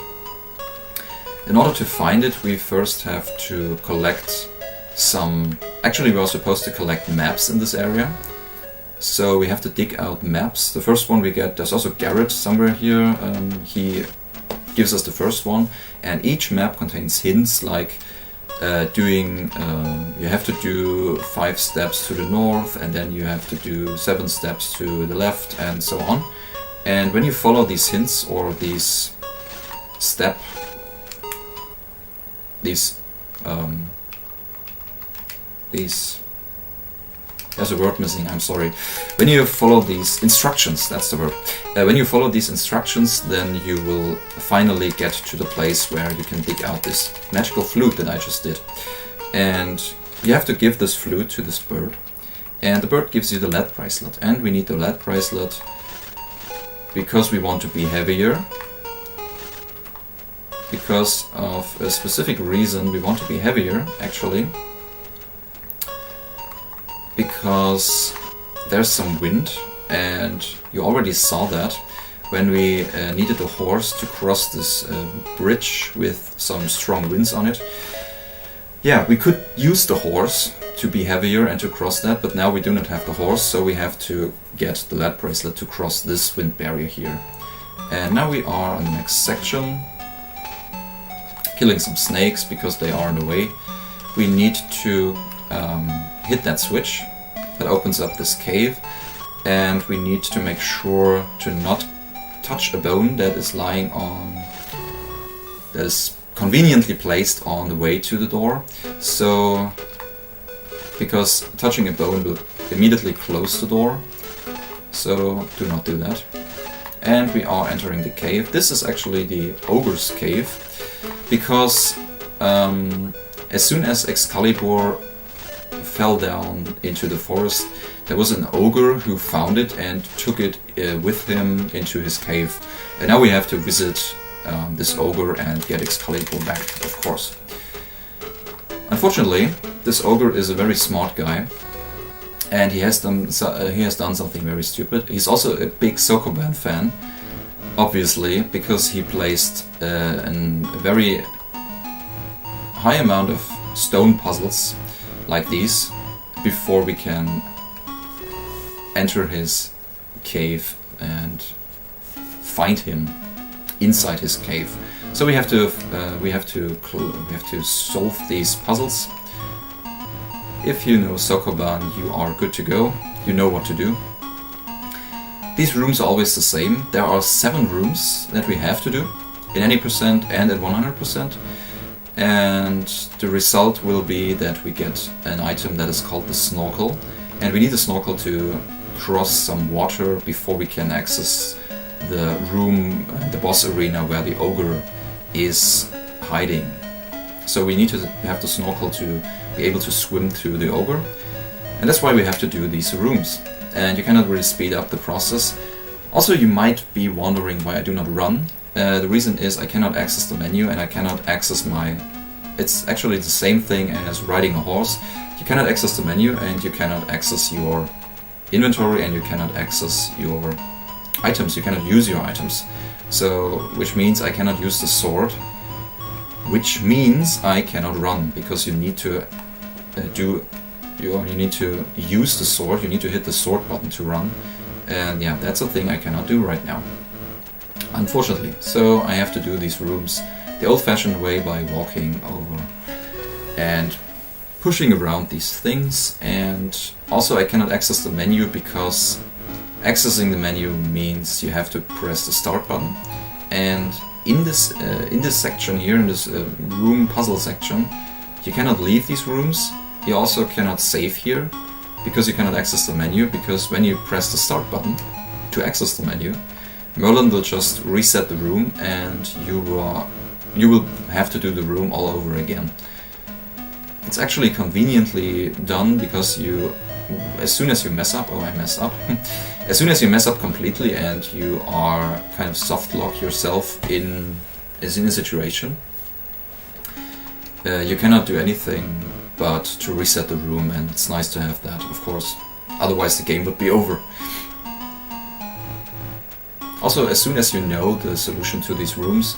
In order to find it, we first have to collect some... Actually, we are supposed to collect maps in this area. So we have to dig out maps. The first one we get, there's also Garrett somewhere here. He gives us the first one, and each map contains hints like you have to do 5 steps to the north, and then you have to do 7 steps to the left, and so on. And when you follow these hints or these there's a word missing, I'm sorry. When you follow these instructions, that's the word. When you follow these instructions, then you will finally get to the place where you can dig out this magical flute that I just did. And you have to give this flute to this bird. And the bird gives you the lead bracelet. And we need the lead bracelet because we want to be heavier. Because of a specific reason we want to be heavier, actually. Because there's some wind, and you already saw that when we needed a horse to cross this bridge with some strong winds on it. Yeah, we could use the horse to be heavier and to cross that, but now we do not have the horse, so we have to get the lead bracelet to cross this wind barrier here. And now we are on the next section, killing some snakes because they are in the way. We need to hit that switch that opens up this cave, and we need to make sure to not touch a bone that is lying on, that is conveniently placed on the way to the door. So, because touching a bone will immediately close the door, so do not do that. And we are entering the cave. This is actually the ogre's cave, because as soon as Excalibur fell down into the forest, there was an ogre who found it and took it with him into his cave. And now we have to visit this ogre and get Excalibur back, of course. Unfortunately, this ogre is a very smart guy, and he has done something very stupid. He's also a big Sokoban fan, obviously, because he placed a very high amount of stone puzzles like these before we can enter his cave and find him inside his cave. So we have to solve these puzzles. If you know Sokoban, you are good to go. You know what to do. These rooms are always the same. There are 7 rooms that we have to do in any percent and at 100%. And the result will be that we get an item that is called the snorkel, and we need the snorkel to cross some water before we can access the room, the boss arena where the ogre is hiding. So we need to have the snorkel to be able to swim through the ogre, and that's why we have to do these rooms. And you cannot really speed up the process. Also, you might be wondering why I do not run. The reason is I cannot access the menu, and I cannot access my... It's actually the same thing as riding a horse. You cannot access the menu, and you cannot access your inventory, and you cannot access your items. You cannot use your items. So, which means I cannot use the sword, which means I cannot run, because you need to you need to use the sword, you need to hit the sword button to run, and yeah, that's a thing I cannot do right now, unfortunately. So I have to do these rooms the old-fashioned way by walking over and pushing around these things, and also I cannot access the menu because accessing the menu means you have to press the start button, and in this section here, in this room puzzle section, you cannot leave these rooms. You also cannot save here because you cannot access the menu, because when you press the start button to access the menu, Merlin will just reset the room and you will have to do the room all over again. It's actually conveniently done because as soon as you mess up, I messed up, as soon as you mess up completely and you are kind of soft lock yourself in a situation, you cannot do anything but to reset the room, and it's nice to have that, of course, otherwise the game would be over. Also, as soon as you know the solution to these rooms,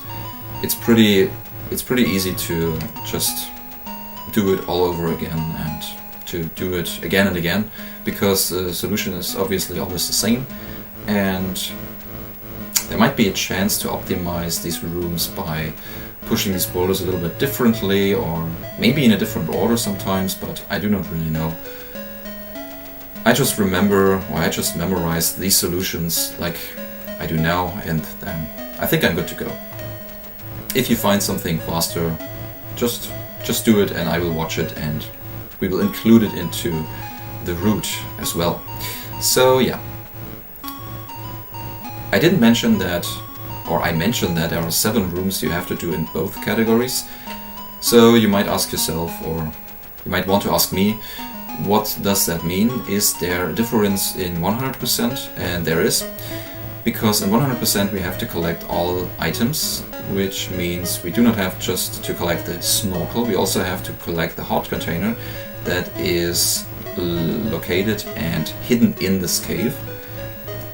it's pretty easy to just do it all over again and to do it again and again, because the solution is obviously always the same, and there might be a chance to optimize these rooms by pushing these boulders a little bit differently, or maybe in a different order sometimes, but I do not really know. I just remember, or I just memorized these solutions like I do now, and I think I'm good to go. If you find something faster, just do it and I will watch it, and we will include it into the route as well. So yeah, I didn't mention that, or I mentioned that there are 7 rooms you have to do in both categories. So you might ask yourself, or you might want to ask me, what does that mean? Is there a difference in 100%? And there is, because in 100% we have to collect all items, which means we do not have just to collect the snorkel, we also have to collect the heart container that is located and hidden in this cave.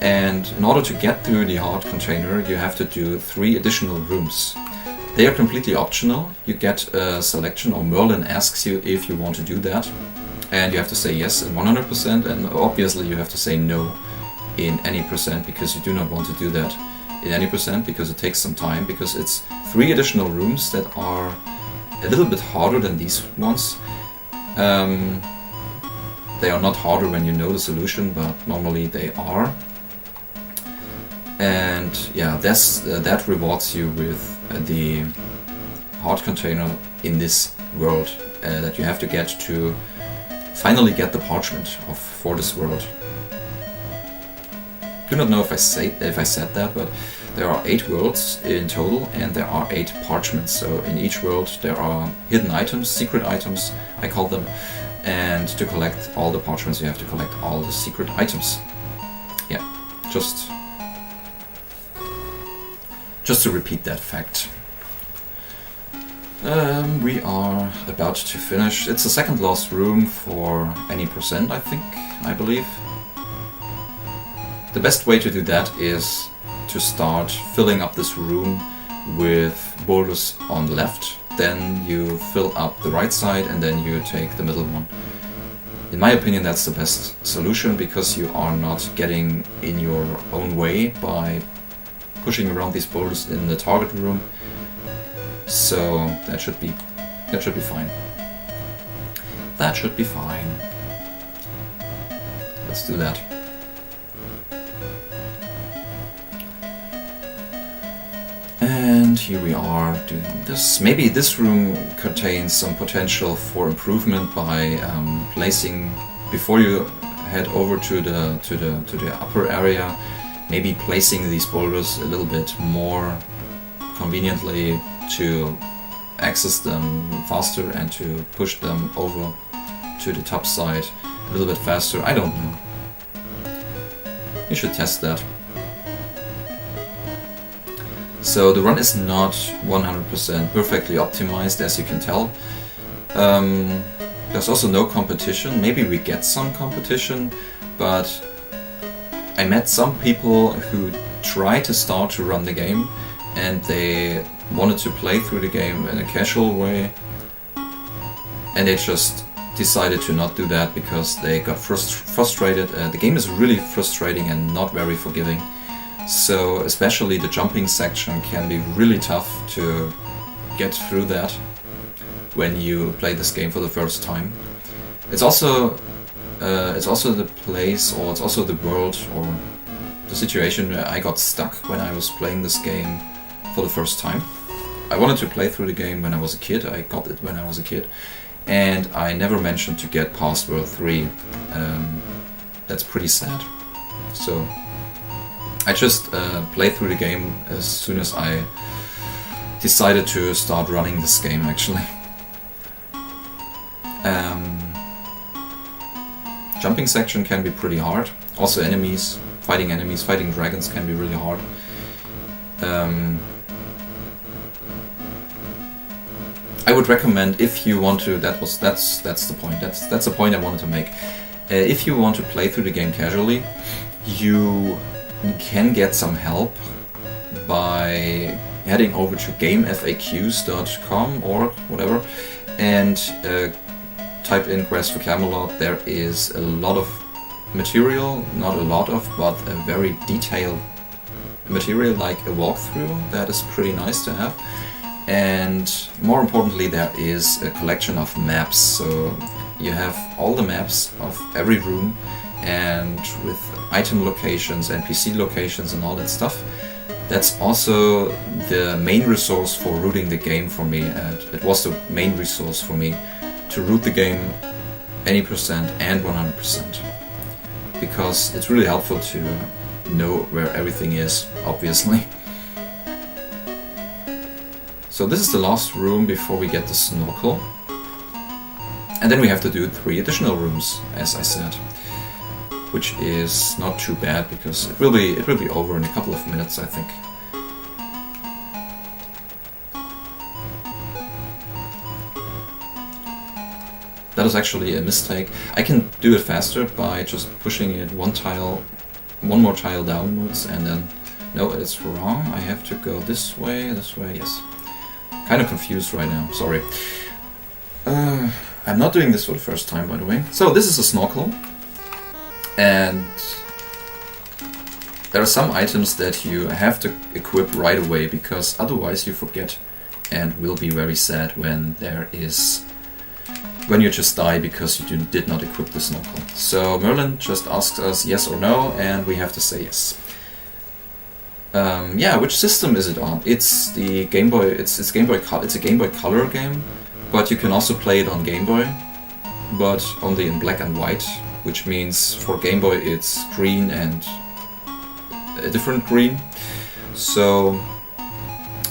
And in order to get through the heart container, you have to do 3 additional rooms. They are completely optional. You get a selection, or Merlin asks you if you want to do that, and you have to say yes in 100%, and obviously you have to say no in any percent, because you do not want to do that in any percent, because it takes some time, because it's 3 additional rooms that are a little bit harder than these ones. They are not harder when you know the solution, but normally they are. And yeah, that rewards you with the heart container in this world that you have to get to finally get the parchment for this world. Do not know if I said that, but there are 8 worlds in total, and there are 8 parchments. So in each world there are hidden items, secret items, I call them. And to collect all the parchments, you have to collect all the secret items. Yeah, just to repeat that fact. We are about to finish. It's the second last room for any percent, I believe. The best way to do that is to start filling up this room with boulders on the left, then you fill up the right side, and then you take the middle one. In my opinion, that's the best solution, because you are not getting in your own way by pushing around these boulders in the target room. So that should be fine. That should be fine. Let's do that. And here we are doing this. Maybe this room contains some potential for improvement by placing, before you head over to the upper area, maybe placing these boulders a little bit more conveniently to access them faster and to push them over to the top side a little bit faster. I don't know. You should test that. So the run is not 100% perfectly optimized, as you can tell. There's also no competition. Maybe we get some competition, but I met some people who tried to start to run the game and they wanted to play through the game in a casual way, and they just decided to not do that because they got frustrated. The game is really frustrating and not very forgiving, so especially the jumping section can be really tough to get through that when you play this game for the first time. It's also the place, or it's also the world, or the situation where I got stuck when I was playing this game for the first time. I wanted to play through the game when I was a kid. I got it when I was a kid, and I never mentioned to get past World 3. That's pretty sad. So I just played through the game as soon as I decided to start running this game, actually. Jumping section can be pretty hard. Also fighting dragons can be really hard. I would recommend, if you want to, that's the point. That's the point I wanted to make. If you want to play through the game casually, you can get some help by heading over to gamefaqs.com or whatever and type in Quest for Camelot. There is a lot of material, not a lot of, but a very detailed material, like a walkthrough that is pretty nice to have. And more importantly, there is a collection of maps, so you have all the maps of every room, and with item locations, NPC locations and all that stuff. That's also the main resource for rooting the game for me, and it was the main resource for me to root the game any percent and 100%, because it's really helpful to know where everything is, obviously. So this is the last room before we get the snorkel, and then we have to do 3 additional rooms, as I said, which is not too bad because it will be over in a couple of minutes, I think. That is actually a mistake. I can do it faster by just pushing it one more tile downwards, and then no, it's wrong. I have to go this way, yes. Kind of confused right now, sorry. I'm not doing this for the first time, by the way. So this is a snorkel, and there are some items that you have to equip right away, because otherwise you forget and will be very sad when you just die because you did not equip the snorkel. So Merlin just asks us yes or no, and we have to say yes. Yeah, which system is it on? It's the Game Boy. It's a Game Boy Color game, but you can also play it on Game Boy, but only in black and white, which means for Game Boy it's green and a different green. So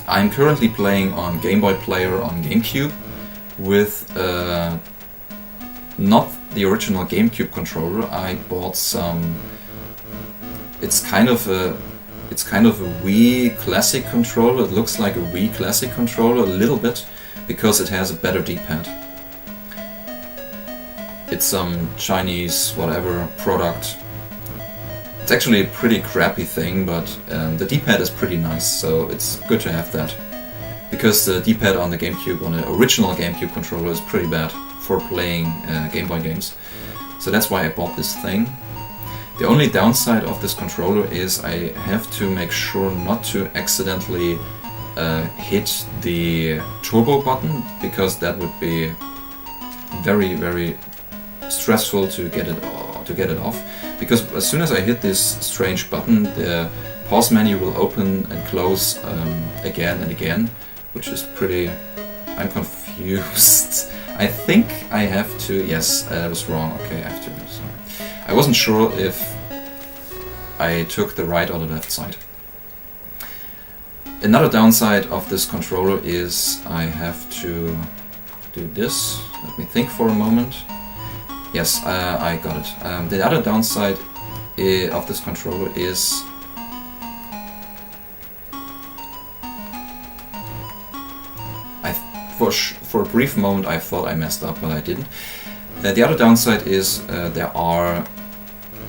I'm currently playing on Game Boy Player on GameCube with not the original GameCube controller. I bought some. It's kind of a Wii Classic controller. It looks like a Wii Classic controller a little bit, because it has a better D-pad. It's some Chinese whatever product. It's actually a pretty crappy thing, but the D-pad is pretty nice, so it's good to have that. Because the D-pad on the GameCube, on the original GameCube controller, is pretty bad for playing Game Boy games. So that's why I bought this thing. The only downside of this controller is I have to make sure not to accidentally hit the turbo button, because that would be very, very stressful to get it off. Because as soon as I hit this strange button, the pause menu will open and close again and again, which is pretty. I'm confused. I think I have to. Yes, I was wrong. Okay, I have to. Sorry. I wasn't sure if I took the right or the left side. Another downside of this controller is I have to do this. Let me think for a moment. Yes, I got it. The other downside of this controller is for a brief moment I thought I messed up, but I didn't. The other downside is there are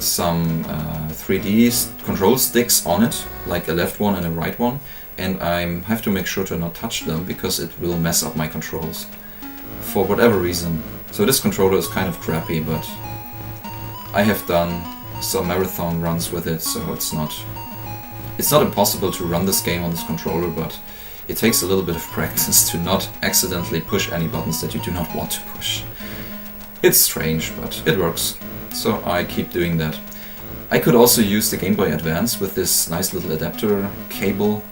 some 3D control sticks on it, like a left one and a right one, and I have to make sure to not touch them because it will mess up my controls for whatever reason. So this controller is kind of crappy, but I have done some marathon runs with it, so it's not impossible to run this game on this controller, but it takes a little bit of practice to not accidentally push any buttons that you do not want to push. It's strange, but it works, so I keep doing that. I could also use the Game Boy Advance with this nice little adapter cable.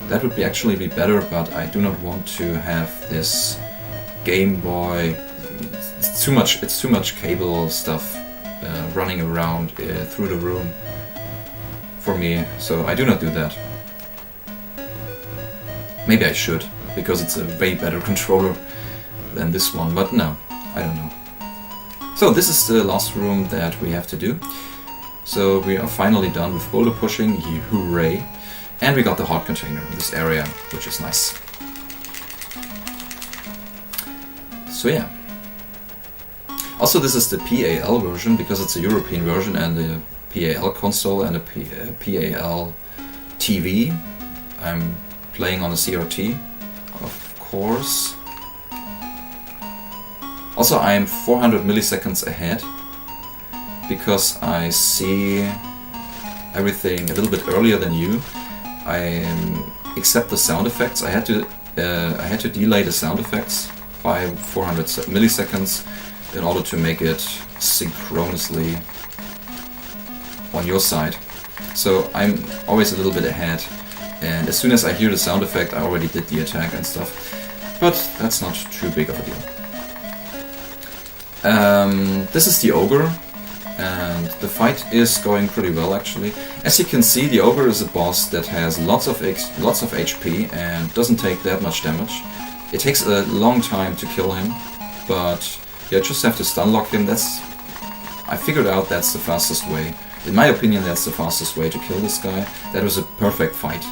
That would actually be better, but I do not want to have this Game Boy. It's too much cable stuff running around through the room for me, so I do not do that. Maybe I should, because it's a way better controller than this one, but no, I don't know. So this is the last room that we have to do. So we are finally done with boulder pushing, hooray! And we got the heart container in this area, which is nice. So yeah. Also, this is the PAL version, because it's a European version, and the PAL console and a PAL TV. I'm playing on a CRT, of course. Also, I'm 400 milliseconds ahead, because I see everything a little bit earlier than you. Except the sound effects, I had to delay the sound effects by 400 milliseconds in order to make it synchronously on your side. So I'm always a little bit ahead, and as soon as I hear the sound effect I already did the attack and stuff, but that's not too big of a deal. This is the ogre, and the fight is going pretty well actually. As you can see, the ogre is a boss that has lots of HP and doesn't take that much damage. It takes a long time to kill him, but you just have to stun lock him. I figured out that's the fastest way. In my opinion, that's the fastest way to kill this guy. That was a perfect fight.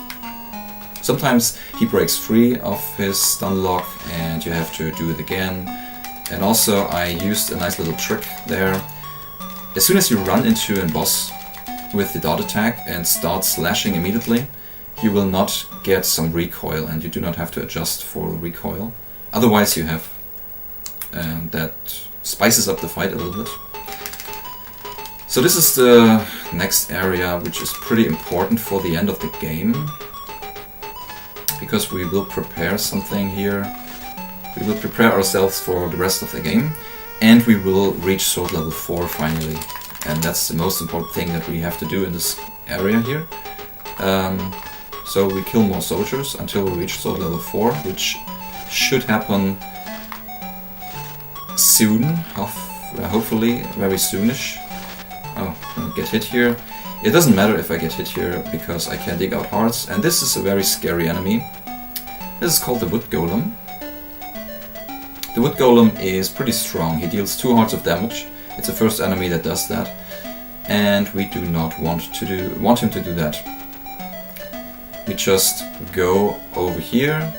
Sometimes he breaks free of his stun lock and you have to do it again. And also I used a nice little trick there. As soon as you run into a boss with the dot attack and start slashing immediately, you will not get some recoil, and you do not have to adjust for the recoil. Otherwise you have that spices up the fight a little bit. So this is the next area, which is pretty important for the end of the game, because we will prepare something here. We will prepare ourselves for the rest of the game, and we will reach sword level 4 finally. And that's the most important thing that we have to do in this area here. So we kill more soldiers until we reach sword level 4, which should happen soon, hopefully very soonish. Oh, I'll get hit here. It doesn't matter if I get hit here, because I can dig out hearts, and this is a very scary enemy. This is called the wood golem. The wood golem is pretty strong. He deals 2 hearts of damage. It's the first enemy that does that, and we do not want him to do that. We just go over here.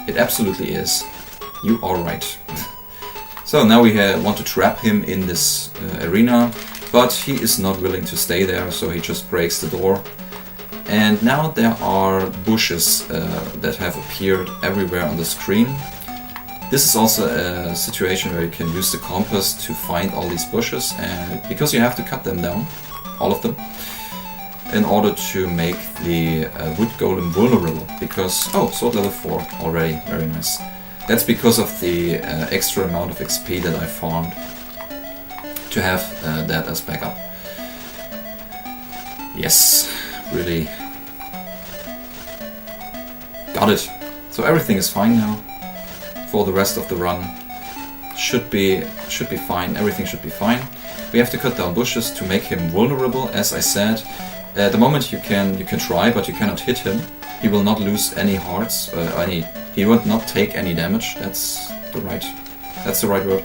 It absolutely is. You are right. So now we want to trap him in this arena, but he is not willing to stay there, so he just breaks the door. And now there are bushes that have appeared everywhere on the screen. This is also a situation where you can use the compass to find all these bushes, and because you have to cut them down, all of them, in order to make the wood golem vulnerable. Because, oh, sword level 4 already, very nice. That's because of the extra amount of XP that I farmed to have that as backup. Yes, really got it. So everything is fine now for the rest of the run. Should be fine. Everything should be fine. We have to cut down bushes to make him vulnerable, as I said. At the moment you can try, but you cannot hit him. He will not lose any hearts, he will not take any damage. That's the right word.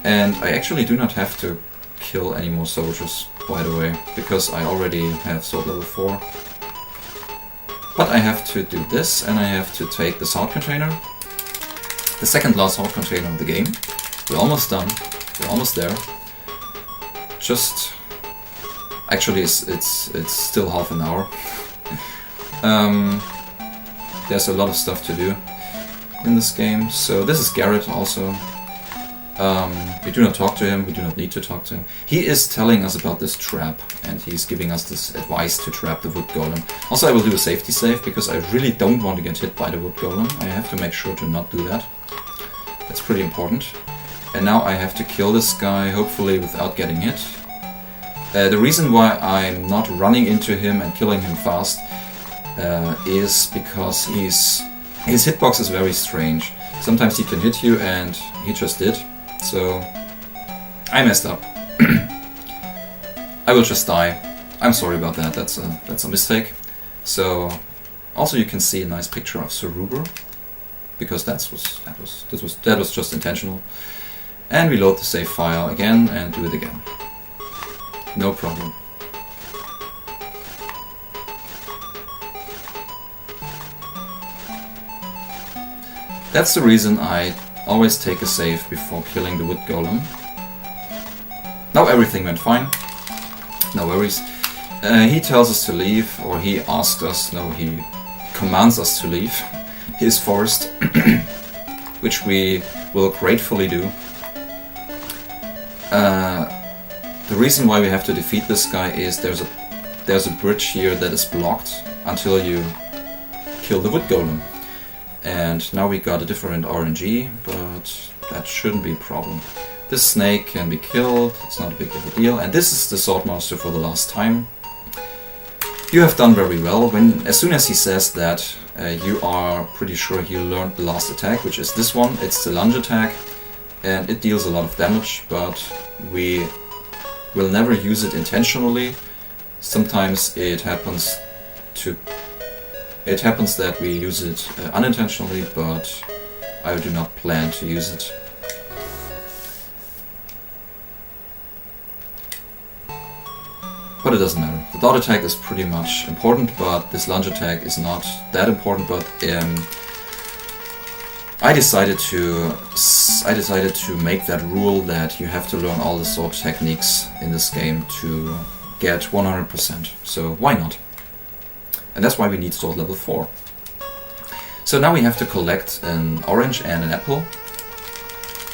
And I actually do not have to kill any more soldiers, by the way, because I already have sword level 4. But I have to do this, and I have to take the salt container. The second last salt container of the game. We're almost done. So almost there. Just actually, it's still half an hour. There's a lot of stuff to do in this game. So this is Garrett also. We do not talk to him, we do not need to talk to him. He is telling us about this trap, and he's giving us this advice to trap the wood golem. Also, I will do a safety save, because I really don't want to get hit by the wood golem. I have to make sure to not do that. That's pretty important. And now I have to kill this guy, hopefully without getting hit. The reason why I'm not running into him and killing him fast is because his hitbox is very strange. Sometimes he can hit you, and he just did. So I messed up. I will just die. I'm sorry about that. That's a mistake. So also you can see a nice picture of Ceruber, because that was just intentional. And we load the save file again and do it again. No problem. That's the reason I always take a save before killing the wood golem. Now everything went fine. No worries. He tells us to leave, or he asks us, no, he commands us to leave his forest, which we will gratefully do. The reason why we have to defeat this guy is there's a bridge here that is blocked until you kill the wood golem. And now we got a different RNG, but that shouldn't be a problem. This snake can be killed, it's not a big of a deal. And this is the Swordmaster for the last time. You have done very well. As soon as he says that, you are pretty sure he learned the last attack, which is this one. It's the Lunge Attack, and it deals a lot of damage, but we will never use it intentionally. Sometimes it happens that we use it unintentionally, but I do not plan to use it. But it doesn't matter. The dot attack is pretty much important, but this lunge attack is not that important. But I decided to make that rule that you have to learn all the sword techniques in this game to get 100%. So why not? And that's why we need sword level 4. So now we have to collect an orange and an apple,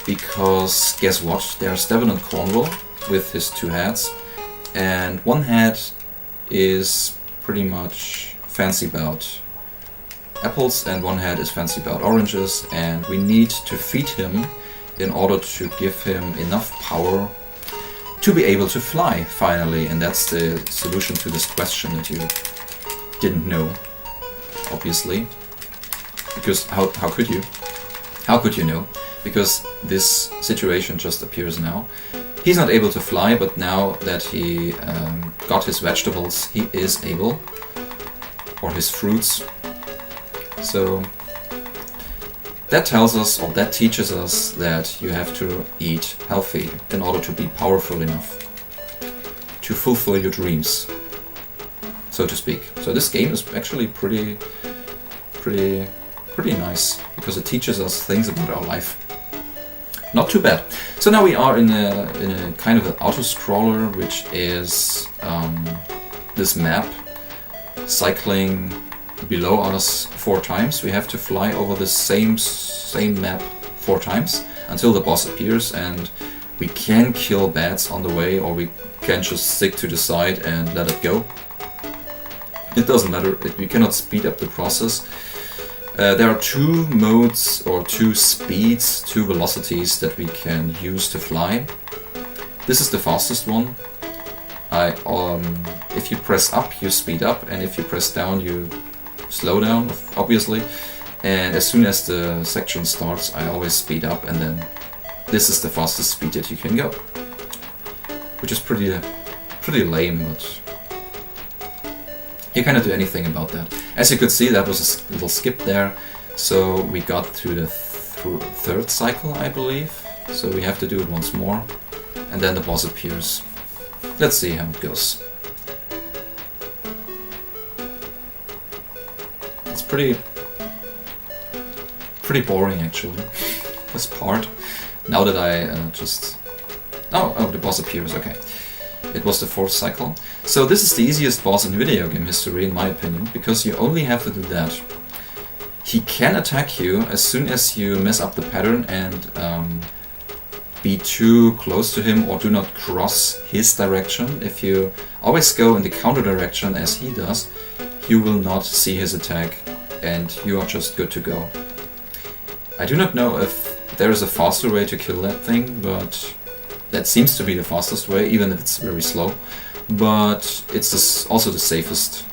because guess what? There's Devon and Cornwall with his 2 heads, and one head is pretty much fancy about apples and one head is fancy about oranges, and we need to feed him in order to give him enough power to be able to fly finally. And that's the solution to this question that you didn't know, obviously, because how could you? How could you know? Because this situation just appears now. He's not able to fly, but now that he got his vegetables, he is able, or his fruits. So that tells us, or that teaches us, that you have to eat healthy in order to be powerful enough to fulfill your dreams, so to speak. So this game is actually pretty nice, because it teaches us things about our life. Not too bad. So now we are in a kind of an auto-scroller, which is this map cycling below us 4 times. We have to fly over the same map 4 times until the boss appears, and we can kill bats on the way, or we can just stick to the side and let it go. It doesn't matter, we cannot speed up the process. There are 2 modes, or 2 speeds, 2 velocities that we can use to fly. This is the fastest one. If you press up, you speed up, and if you press down, you slow down, obviously. And as soon as the section starts, I always speed up, and then this is the fastest speed that you can go, which is pretty lame, but you cannot do anything about that. As you could see, that was a little skip there, so we got through the 3rd cycle, I believe. So we have to do it once more, and then the boss appears. Let's see how it goes. It's pretty boring, actually, this part. Now that I just Oh, the boss appears, okay. It was the 4th cycle. So this is the easiest boss in video game history, in my opinion, because you only have to do that. He can attack you as soon as you mess up the pattern and be too close to him or do not cross his direction. If you always go in the counter direction as he does, you will not see his attack and you are just good to go. I do not know if there is a faster way to kill that thing, but that seems to be the fastest way, even if it's very slow. But it's also the safest.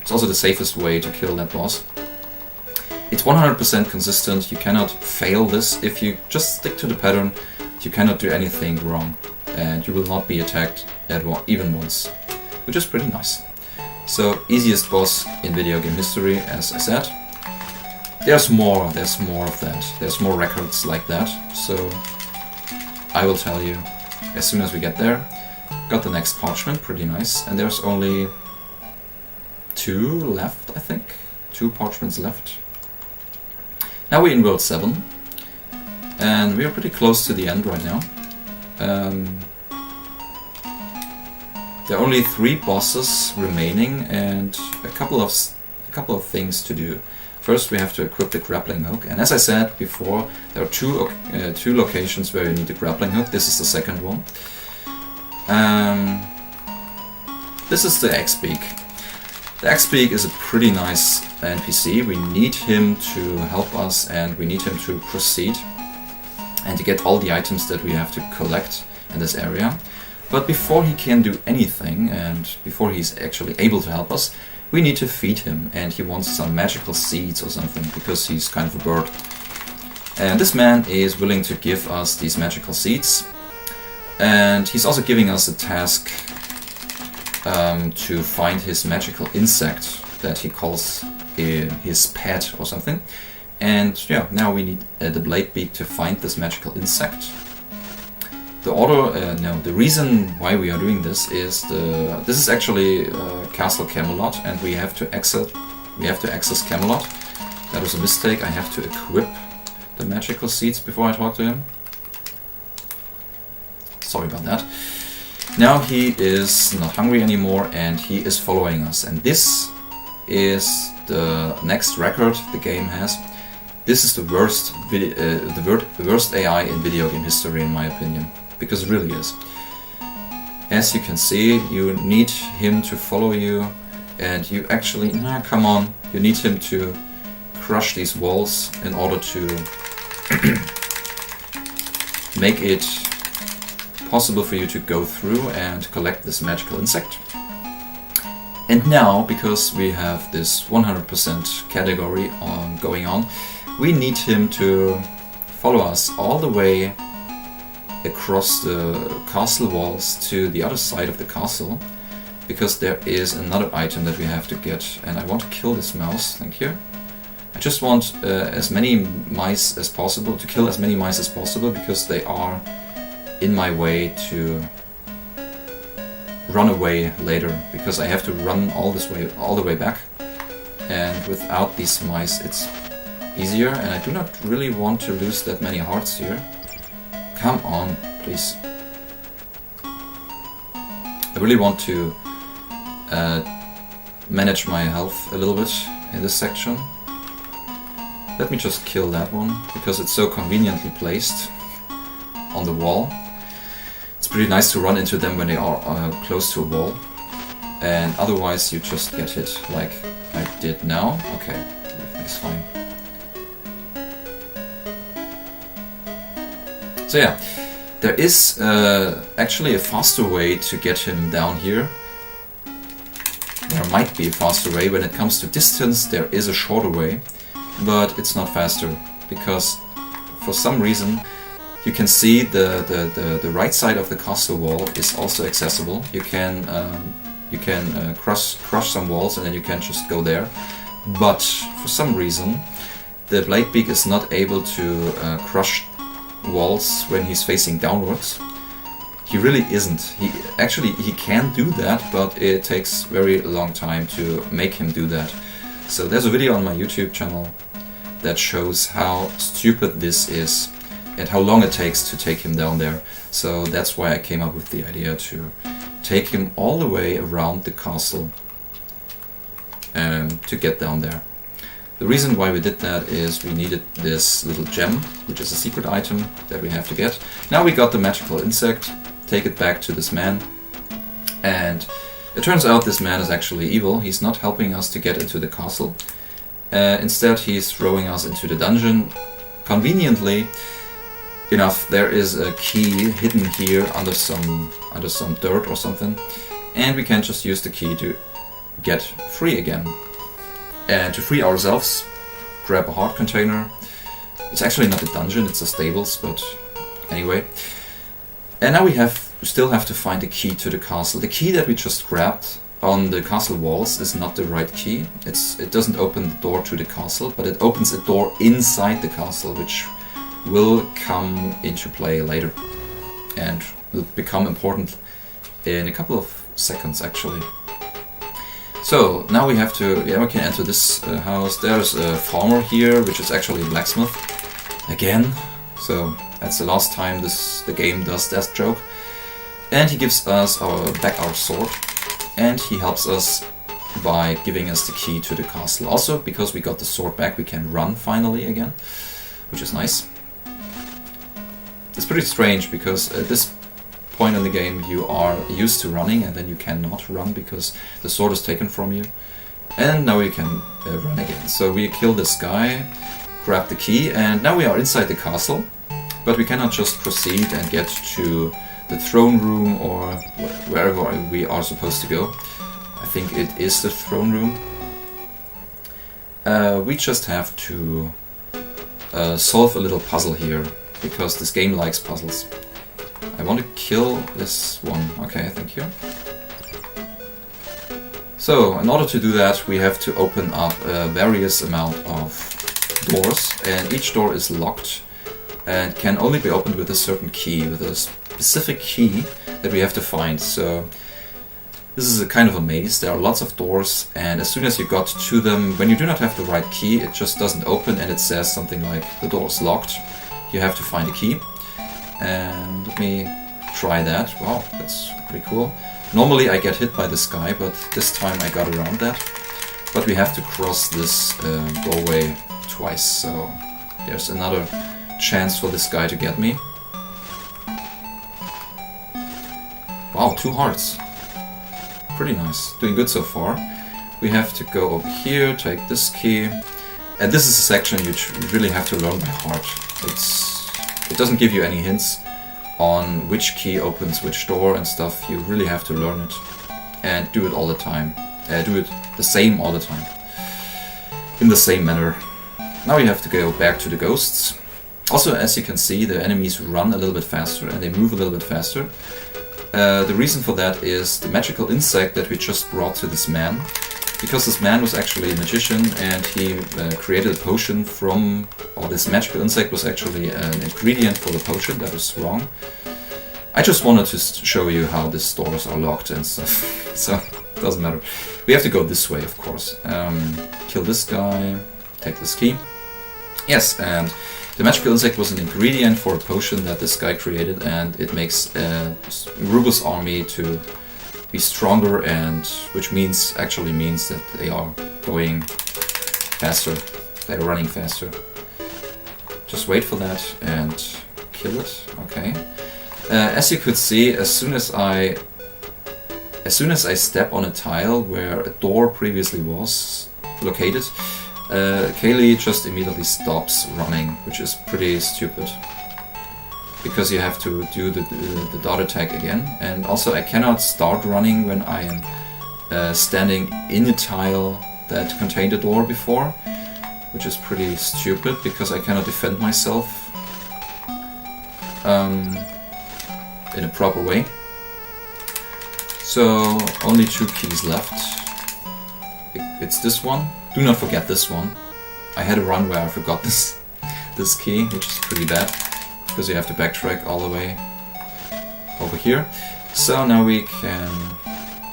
It's also the safest way to kill that boss. It's 100% consistent. You cannot fail this. If you just stick to the pattern, you cannot do anything wrong, and you will not be attacked even once, which is pretty nice. So easiest boss in video game history, as I said. There's more of that. There's more records like that. So I will tell you as soon as we get there. Got the next parchment, pretty nice. And there's only 2 left, I think. 2 parchments left. Now we're in World 7. And we are pretty close to the end right now. There are only 3 bosses remaining and a couple of things to do. First, we have to equip the grappling hook, and as I said before, there are two locations where you need the grappling hook. This is the second one. This is the X-Beak. The X-Beak is a pretty nice NPC. We need him to help us, and we need him to proceed and to get all the items that we have to collect in this area. But before he can do anything, and before he's actually able to help us, we need to feed him, and he wants some magical seeds or something, because he's kind of a bird. And this man is willing to give us these magical seeds, and he's also giving us a task to find his magical insect that he calls his pet or something. And yeah, now we need the blade beak to find this magical insect. The reason why we are doing this is this is actually Castle Camelot, and we have to access Camelot. That was a mistake. I have to equip the magical seeds before I talk to him. Sorry about that. Now he is not hungry anymore, and he is following us. And this is the next record the game has. This is the worst AI in video game history, in my opinion. Because it really is. As you can see, you need him to follow you, and you actually, come on, you need him to crush these walls in order to make it possible for you to go through and collect this magical insect. And now, because we have this 100% category going on, we need him to follow us all the way across the castle walls to the other side of the castle, because there is another item that we have to get. And I want to kill this mouse, thank you. I just want as many mice as possible, to kill as many mice as possible, because they are in my way to run away later, because I have to run all the way back, and without these mice it's easier, and I do not really want to lose that many hearts here. Come on, please. I really want to manage my health a little bit in this section. Let me just kill that one, because it's so conveniently placed on the wall. It's pretty nice to run into them when they are close to a wall, and otherwise you just get hit like I did now. Okay, everything's fine. So yeah, there is actually a faster way to get him down here. There might be a faster way. When it comes to distance, there is a shorter way, but it's not faster, because for some reason you can see the right side of the castle wall is also accessible. You can crush some walls, and then you can just go there. But for some reason, the blade beak is not able to crush walls when he's facing downwards. He really isn't. He can do that, but it takes very long time to make him do that. So there's a video on my YouTube channel that shows how stupid this is. and how long it takes to take him down there. So that's why I came up with the idea to take him all the way around the castle to get down there. The reason why we did that is we needed this little gem, which is a secret item that we have to get. Now we got the magical insect, take it back to this man, and it turns out this man is actually evil. He's not helping us to get into the castle. Instead, he's throwing us into the dungeon. Conveniently enough, there is a key hidden here under some dirt or something, and we can just use the key to get free again. And to free ourselves, grab a heart container. It's actually not a dungeon, it's a stables, but anyway. And now we still have to find the key to the castle. The key that we just grabbed on the castle walls is not the right key. It doesn't open the door to the castle, but it opens a door inside the castle, which will come into play later and will become important in a couple of seconds actually. So now we have to, we can enter this house. There's a farmer here, which is actually a blacksmith again. So that's the last time the game does that joke. And he gives us back our sword, and he helps us by giving us the key to the castle. Also, because we got the sword back, we can run finally again, which is nice. It's pretty strange because at this point in the game you are used to running and then you cannot run because the sword is taken from you. And now you can run again. So we kill this guy, grab the key, and now we are inside the castle. But we cannot just proceed and get to the throne room or wherever we are supposed to go. I think it is the throne room. We just have to solve a little puzzle here, because this game likes puzzles. I want to kill this one. Okay, thank you. So, in order to do that, we have to open up a various amount of doors, and each door is locked and can only be opened with a certain key, with a specific key that we have to find. So this is a kind of a maze. There are lots of doors, and as soon as you got to them, when you do not have the right key, it just doesn't open and it says something like the door is locked. You have to find a key. And let me try that. Wow, that's pretty cool. Normally I get hit by this guy, but this time I got around that. But we have to cross this doorway twice, so there's another chance for this guy to get me. Wow, 2 hearts. Pretty nice. Doing good so far. We have to go over here, take this key. And this is a section you really have to learn by heart. It doesn't give you any hints on which key opens which door and stuff. You really have to learn it and do it all the time. Do it the same all the time. In the same manner. Now you have to go back to the ghosts. Also, as you can see, the enemies run a little bit faster and they move a little bit faster. The reason for that is the magical insect that we just brought to this man. Because this man was actually a magician and he created a potion from... or this magical insect was actually an ingredient for the potion. That was wrong. I just wanted to show you how these doors are locked and stuff. So, it doesn't matter. We have to go this way, of course. Kill this guy, take this key. Yes, and the magical insect was an ingredient for a potion that this guy created, and it makes Rubu's army to be stronger, and which actually means that they are going faster, they're running faster. Just wait for that and kill it. Okay. As you could see, as soon as I step on a tile where a door previously was located, Kaylee just immediately stops running, which is pretty stupid. Because you have to do the dot attack again. And also I cannot start running when I am standing in a tile that contained a door before. Which is pretty stupid, because I cannot defend myself in a proper way. So, only 2 keys left. It's this one. Do not forget this one. I had a run where I forgot this key, which is pretty bad, because you have to backtrack all the way over here. So now we can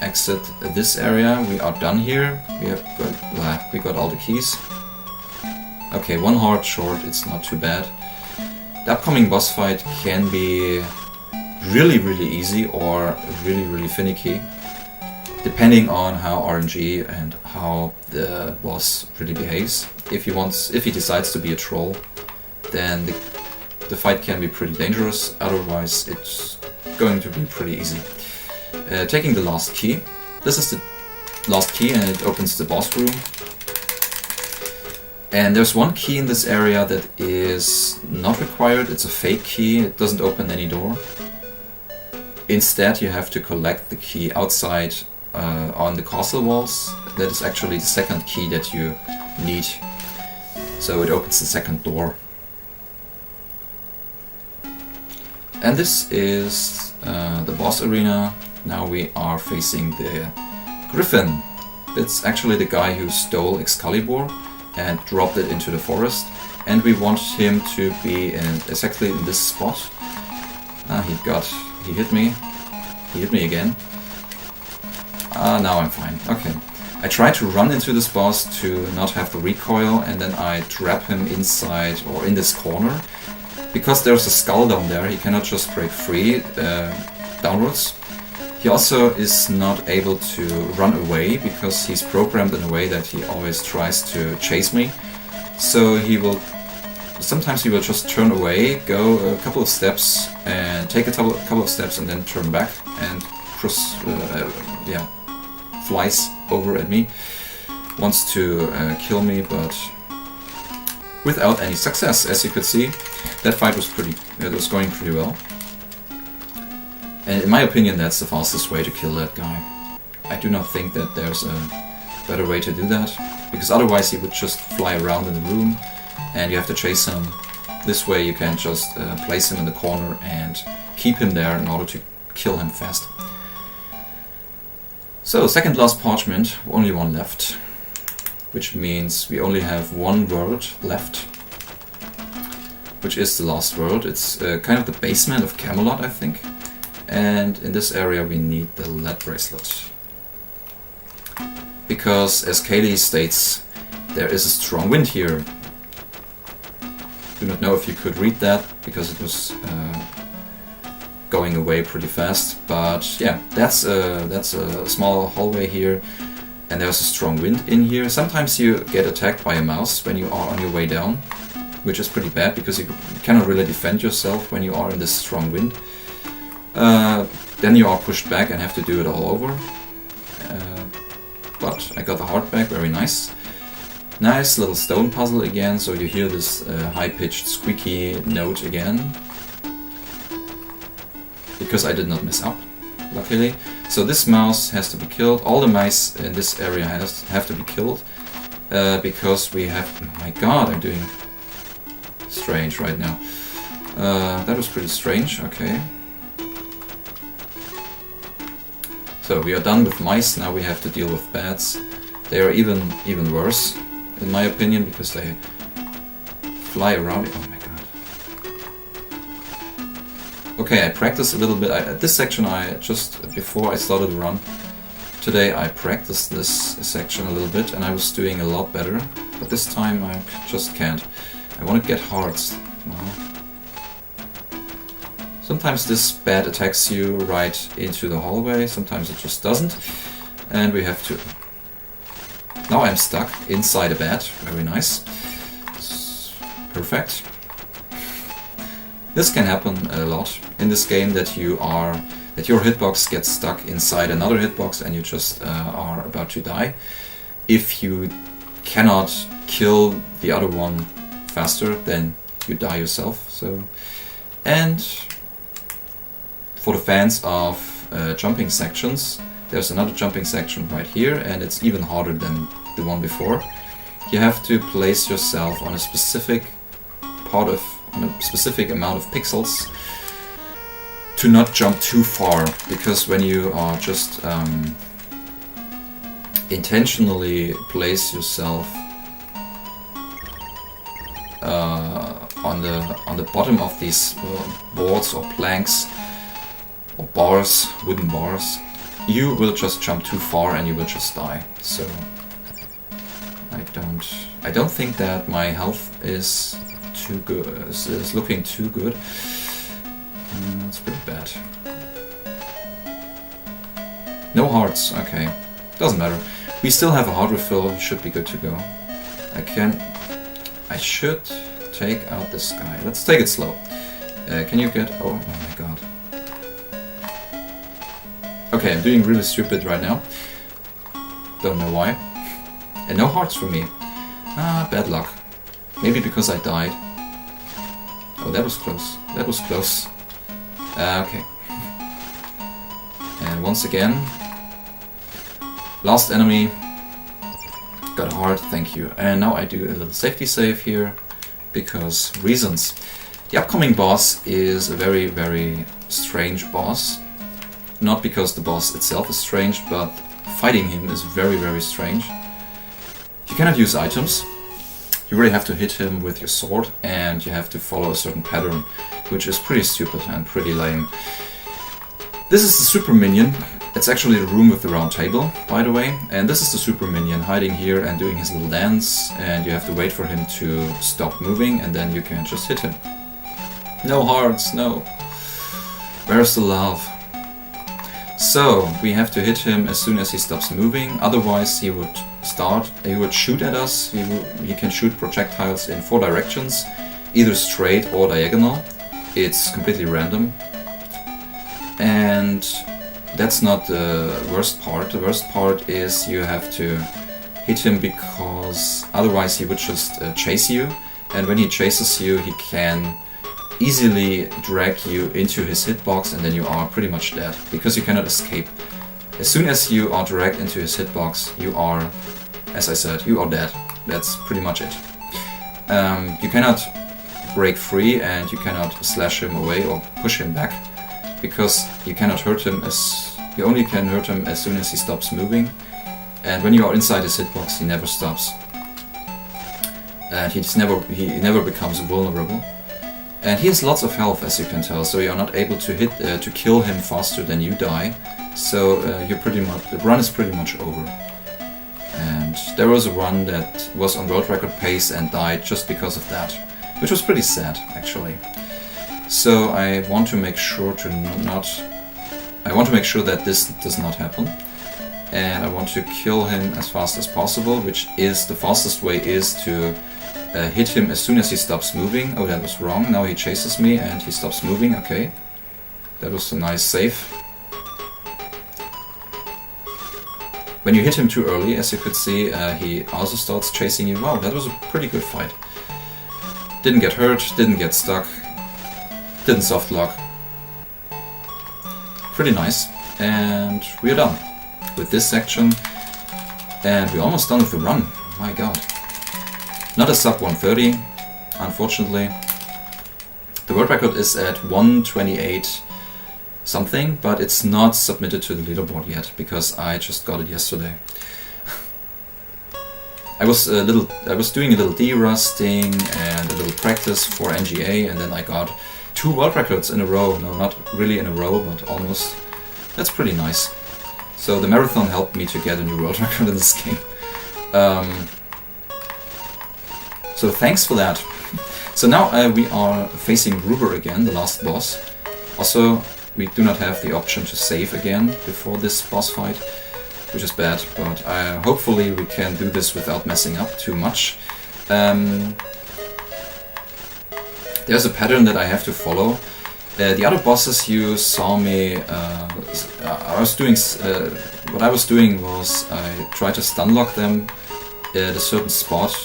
exit this area. We are done here. We got all the keys. Okay, 1 heart short, it's not too bad. the upcoming boss fight can be really, really easy or really, really finicky, depending on how RNG and how the boss really behaves. If he decides to be a troll, then the fight can be pretty dangerous. Otherwise, it's going to be pretty easy. Taking the last key. This is the last key, and it opens the boss room. And there's one key in this area that is not required. It's a fake key. It doesn't open any door. Instead, you have to collect the key outside on the castle walls. That is actually the second key that you need. So it opens the second door. And this is the boss arena. Now we are facing the Griffin. It's actually the guy who stole Excalibur and dropped it into the forest. And we want him to be exactly in this spot. He hit me. He hit me again. Now I'm fine. Okay. I try to run into this boss to not have the recoil, and then I trap him inside or in this corner. Because there's a skull down there, he cannot just break free downwards. He also is not able to run away because he's programmed in a way that he always tries to chase me. So sometimes he will just turn away, go a couple of steps, and take a couple of steps, and then turn back and flies over at me. Wants to kill me, but without any success. As you could see, that fight was going pretty well. And in my opinion, that's the fastest way to kill that guy. I do not think that there's a better way to do that, because otherwise he would just fly around in the room and you have to chase him. This way you can just place him in the corner and keep him there in order to kill him fast. So, second last parchment, only one left, which means we only have one world left, which is the last world. It's kind of the basement of Camelot, I think. And in this area we need the lead bracelet. Because, as Kaylee states, there is a strong wind here. Do not know if you could read that, because it was going away pretty fast. But yeah, that's a small hallway here, and there's a strong wind in here. Sometimes you get attacked by a mouse when you are on your way down, which is pretty bad, because you cannot really defend yourself when you are in this strong wind. Then you are pushed back and have to do it all over. But I got the heart back, very nice. Nice little stone puzzle again, so you hear this high-pitched squeaky note again. Because I did not mess up, luckily. So this mouse has to be killed. All the mice in this area have to be killed. Because we have... Oh my god, I'm doing strange right now. That was pretty strange, okay. So we are done with mice, now we have to deal with bats. They are even worse, in my opinion, because they fly around. Oh my god. Okay, I practiced a little bit. At this section, before I started the run today, I practiced this section a little bit, and I was doing a lot better. But this time I just can't. I want to get hearts. Well, sometimes this bat attacks you right into the hallway, sometimes it just doesn't. And we have to... Now I'm stuck inside a bat, very nice. Perfect. This can happen a lot in this game, that your hitbox gets stuck inside another hitbox and you just are about to die. If you cannot kill the other one faster, then you die yourself. And for the fans of jumping sections, there's another jumping section right here, and it's even harder than the one before. You have to place yourself on a specific amount of pixels to not jump too far, because when you are just intentionally place yourself on the bottom of these boards or planks or bars, wooden bars, you will just jump too far and you will just die. So I don't think that my health is too good. It's looking too good. It's pretty bad. No hearts. Okay, doesn't matter. We still have a heart refill. We should be good to go. I should take out this guy. Let's take it slow. Can you get... Oh my god. Okay, I'm doing really stupid right now. Don't know why. And no hearts for me. Ah, bad luck. Maybe because I died. Oh, that was close. That was close. Okay. And once again... Last enemy. Got a heart, thank you. And now I do a little safety save here. Because reasons. The upcoming boss is a very, very strange boss. Not because the boss itself is strange, but fighting him is very, very strange. You cannot use items. You really have to hit him with your sword, and you have to follow a certain pattern, which is pretty stupid and pretty lame. This is the super minion. It's actually the room with the round table, by the way. And this is the super minion hiding here and doing his little dance, and you have to wait for him to stop moving, and then you can just hit him. No hearts, no. Where's the love? So, we have to hit him as soon as he stops moving, otherwise he would shoot at us. He can shoot projectiles in 4 directions, either straight or diagonal. It's completely random. And that's not the worst part. The worst part is you have to hit him because otherwise he would just chase you, and when he chases you he can easily drag you into his hitbox, and then you are pretty much dead, because you cannot escape. As soon as you are dragged into his hitbox, you are, as I said, you are dead. That's pretty much it. You cannot break free, and you cannot slash him away or push him back, because you cannot hurt him you only can hurt him as soon as he stops moving. And when you are inside his hitbox, he never stops. And he never becomes vulnerable. And he has lots of health, as you can tell, so you are not able to kill him faster than you die. So the run is pretty much over. And there was a run that was on world record pace and died just because of that, which was pretty sad, actually. So I want to make sure that this does not happen, and I want to kill him as fast as possible, which is the fastest way is to hit him as soon as he stops moving. Oh, that was wrong. Now he chases me and he stops moving. Okay, that was a nice save. When you hit him too early, as you could see, he also starts chasing you. Wow, that was a pretty good fight. Didn't get hurt, didn't get stuck, didn't softlock. Pretty nice. And we are done with this section. And we're almost done with the run. My god. Not a sub 130, unfortunately. The world record is at 128 something, but it's not submitted to the leaderboard yet, because I just got it yesterday. I was doing a little de-rusting and a little practice for NGA, and then I got 2 world records in a row. No, not really in a row, but almost. That's pretty nice. So the marathon helped me to get a new world record in this game. So thanks for that. So now we are facing Gruber again, the last boss. Also, we do not have the option to save again before this boss fight, which is bad, but hopefully we can do this without messing up too much. There's a pattern that I have to follow. The other bosses you saw me, what I was doing was I tried to stun lock them at a certain spot,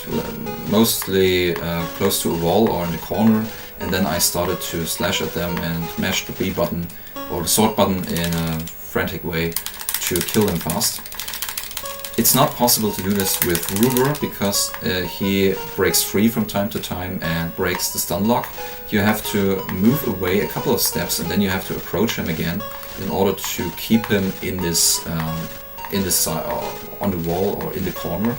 mostly close to a wall or in the corner, and then I started to slash at them and mash the B button or the sword button in a frantic way to kill them fast. It's not possible to do this with Gruber because he breaks free from time to time and breaks the stun lock. You have to move away a couple of steps and then you have to approach him again in order to keep him in this on the wall or in the corner.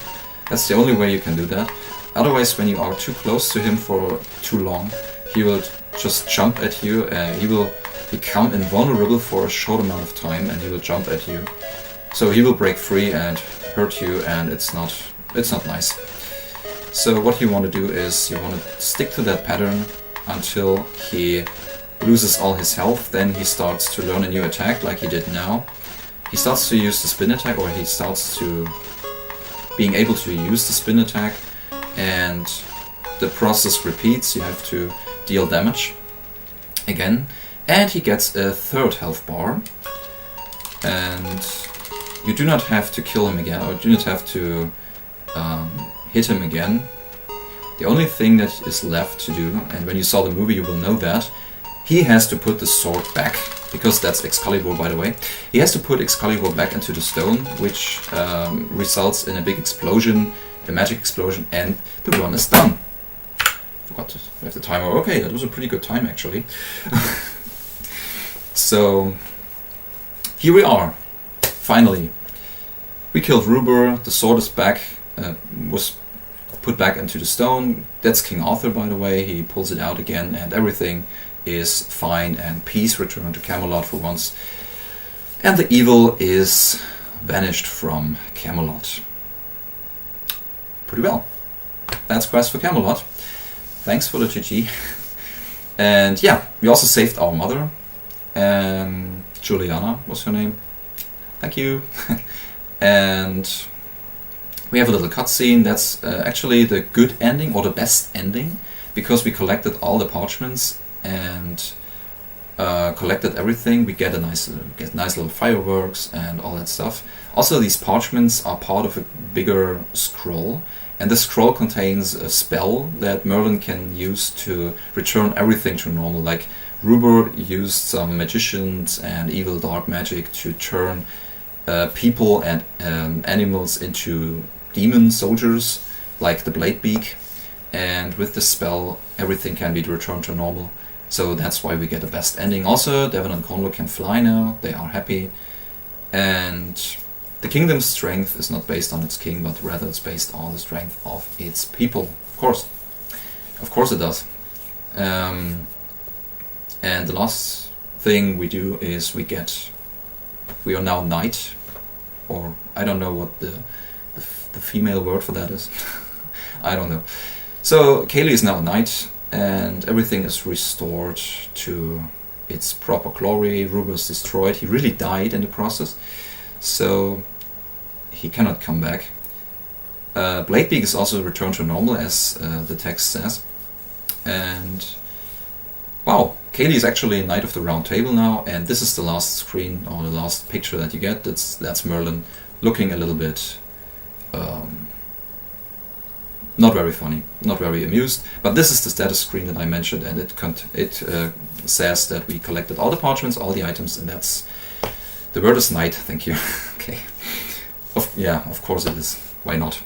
That's the only way you can do that. Otherwise, when you are too close to him for too long, he will just jump at you. He will become invulnerable for a short amount of time, and he will jump at you. So he will break free and hurt you, and it's not nice. So what you want to do is you want to stick to that pattern until he loses all his health. Then he starts to learn a new attack like he did now. He starts to use the spin attack, or he starts to being able to use the spin attack, and the process repeats. You have to deal damage again, and he gets a third health bar, and you do not have to kill him again, or do not have to hit him again. The only thing that is left to do, and when you saw the movie you will know that, he has to put the sword back, because that's Excalibur, by the way. He has to put Excalibur back into the stone, which results in a big explosion, a magic explosion, and the run is done. Forgot to have the timer. Okay, that was a pretty good time actually. So here we are. Finally, we killed Ruber. The sword is back. Was put back into the stone. That's King Arthur, by the way. He pulls it out again, and everything is fine, and peace returned to Camelot for once. And the evil is vanished from Camelot. Pretty well. That's Quest for Camelot. Thanks for the GG. And yeah, we also saved our mother. Juliana was her name. Thank you. And we have a little cutscene. That's actually the good ending, or the best ending, because we collected all the parchments and collected everything. We get nice little fireworks and all that stuff. Also, these parchments are part of a bigger scroll, and this scroll contains a spell that Merlin can use to return everything to normal. Like Ruber used some magicians and evil dark magic to turn people and animals into demon soldiers, like the Bladebeak, and with this spell everything can be returned to normal. So that's why we get the best ending. Also, Devon and Conlo can fly now, they are happy, and the kingdom's strength is not based on its king, but rather it's based on the strength of its people. Of course it does. And the last thing we do is we are now knight, or I don't know what the female word for that is. I don't know. So Kaylee is now a knight, and everything is restored to its proper glory. Ruber is destroyed. He really died in the process, so he cannot come back. Bladebeak is also returned to normal, as the text says. And wow, Kaylee is actually a Knight of the Round Table now, and this is the last screen, or the last picture that you get. That's Merlin looking a little bit not very funny, not very amused. But this is the status screen that I mentioned, and it says that we collected all the parchments, all the items, and that's the word is knight. Thank you. Okay. Yeah, of course it is. Why not?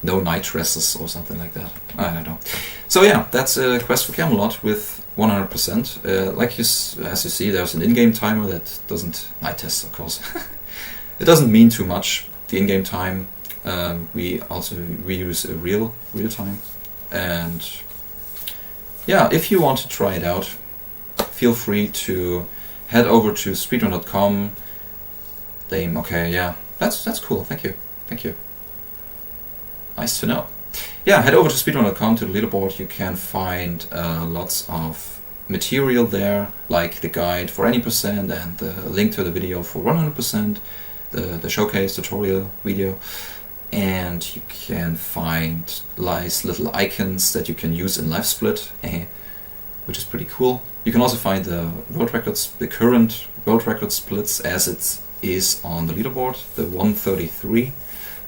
No night dresses or something like that. I don't know. So yeah, that's a Quest for Camelot with 100%. As you see, there's an in-game timer that doesn't night test, of course. It doesn't mean too much. The in-game time. We use a real time, and yeah, if you want to try it out, feel free to head over to speedrun.com. Okay, yeah, that's cool. Thank you. Nice to know. Yeah, head over to speedrun.com to the leaderboard. You can find lots of material there, like the guide for any percent and the link to the video for 100%, the showcase tutorial video. And you can find nice little icons that you can use in LiveSplit, which is pretty cool. You can also find the world records, the current world record splits as it is on the leaderboard, the 133,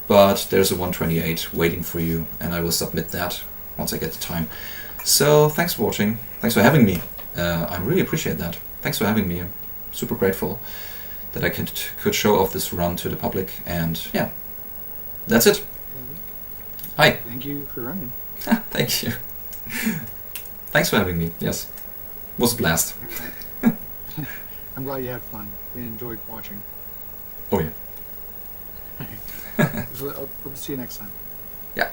but there's a 128 waiting for you, and I will submit that once I get the time. So thanks for watching, thanks for having me. I really appreciate that. Thanks for having me. I'm super grateful that I could show off this run to the public, and yeah. That's it. Hi.
Thank you for running.
Thank you. Thanks for having me. Yes. It was a blast.
I'm glad you had fun. We enjoyed watching.
Oh yeah.
Hope to see you next time.
Yeah.